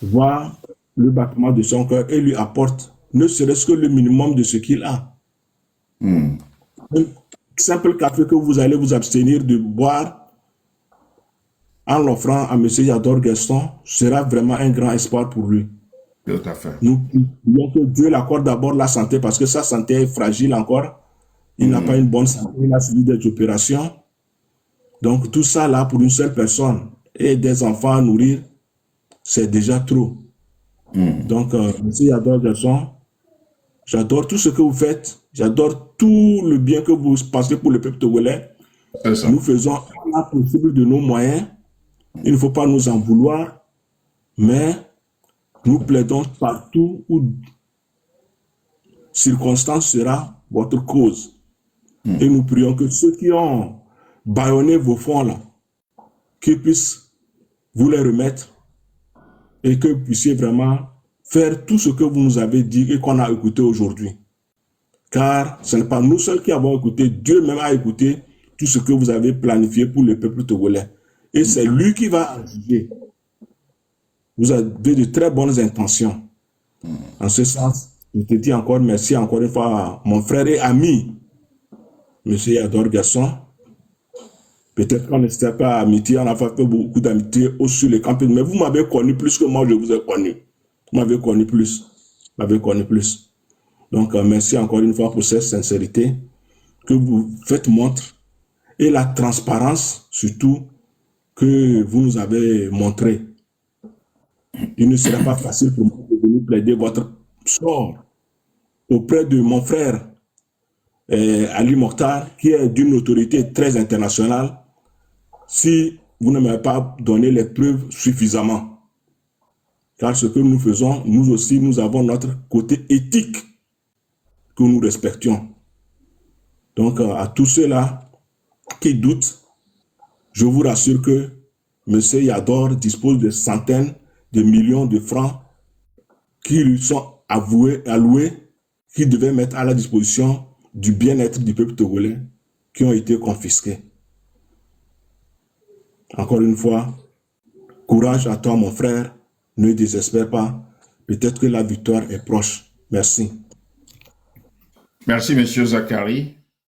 voit le battement de son cœur et lui apporte ne serait-ce que le minimum de ce qu'il a. Un simple café que vous allez vous abstenir de boire en l'offrant à M. Yador Gerson sera vraiment un grand espoir pour lui. Tout à fait. Nous prions que Dieu l'accorde d'abord la santé parce que sa santé est fragile encore. Il n'a pas une bonne santé, il a suivi des opérations. Donc tout ça là pour une seule personne et des enfants à nourrir, c'est déjà trop. Donc, M. Yador Gerson, j'adore tout ce que vous faites. J'adore tout le bien que vous pensez pour le peuple togolais. C'est ça. Nous faisons un possible de nos moyens. Il ne faut pas nous en vouloir, mais nous plaidons partout où circonstance sera votre cause. Et nous prions que ceux qui ont bâillonné vos fonds là, qu'ils puissent vous les remettre et que vous puissiez vraiment faire tout ce que vous nous avez dit et qu'on a écouté aujourd'hui. Car ce n'est pas nous seuls qui avons écouté, Dieu même a écouté tout ce que vous avez planifié pour le peuple togolais. Et c'est lui qui va juger. Vous avez de très bonnes intentions. En ce sens, je te dis encore merci encore une fois à mon frère et ami, M. Yador Gerson. Peut-être qu'on n'était pas amitié, on a fait beaucoup d'amitié sur les campus, mais vous m'avez connu plus que moi, je vous ai connu. Vous m'avez connu plus. Vous m'avez connu plus. Donc, merci encore une fois pour cette sincérité que vous faites montre et la transparence surtout que vous nous avez montré. Il ne sera pas facile pour moi de venir plaider votre sort auprès de mon frère Ali Mokhtar, qui est d'une autorité très internationale, si vous ne m'avez pas donné les preuves suffisamment. Car ce que nous faisons, nous aussi, nous avons notre côté éthique que nous respections. Donc, à tous ceux-là qui doutent, je vous rassure que M. Yador dispose de centaines de millions de francs qui lui sont alloués, qui devaient mettre à la disposition du bien-être du peuple togolais, qui ont été confisqués. Encore une fois, courage à toi, mon frère. Ne désespère pas. Peut-être que la victoire est proche. Merci. Merci, Monsieur Zachary.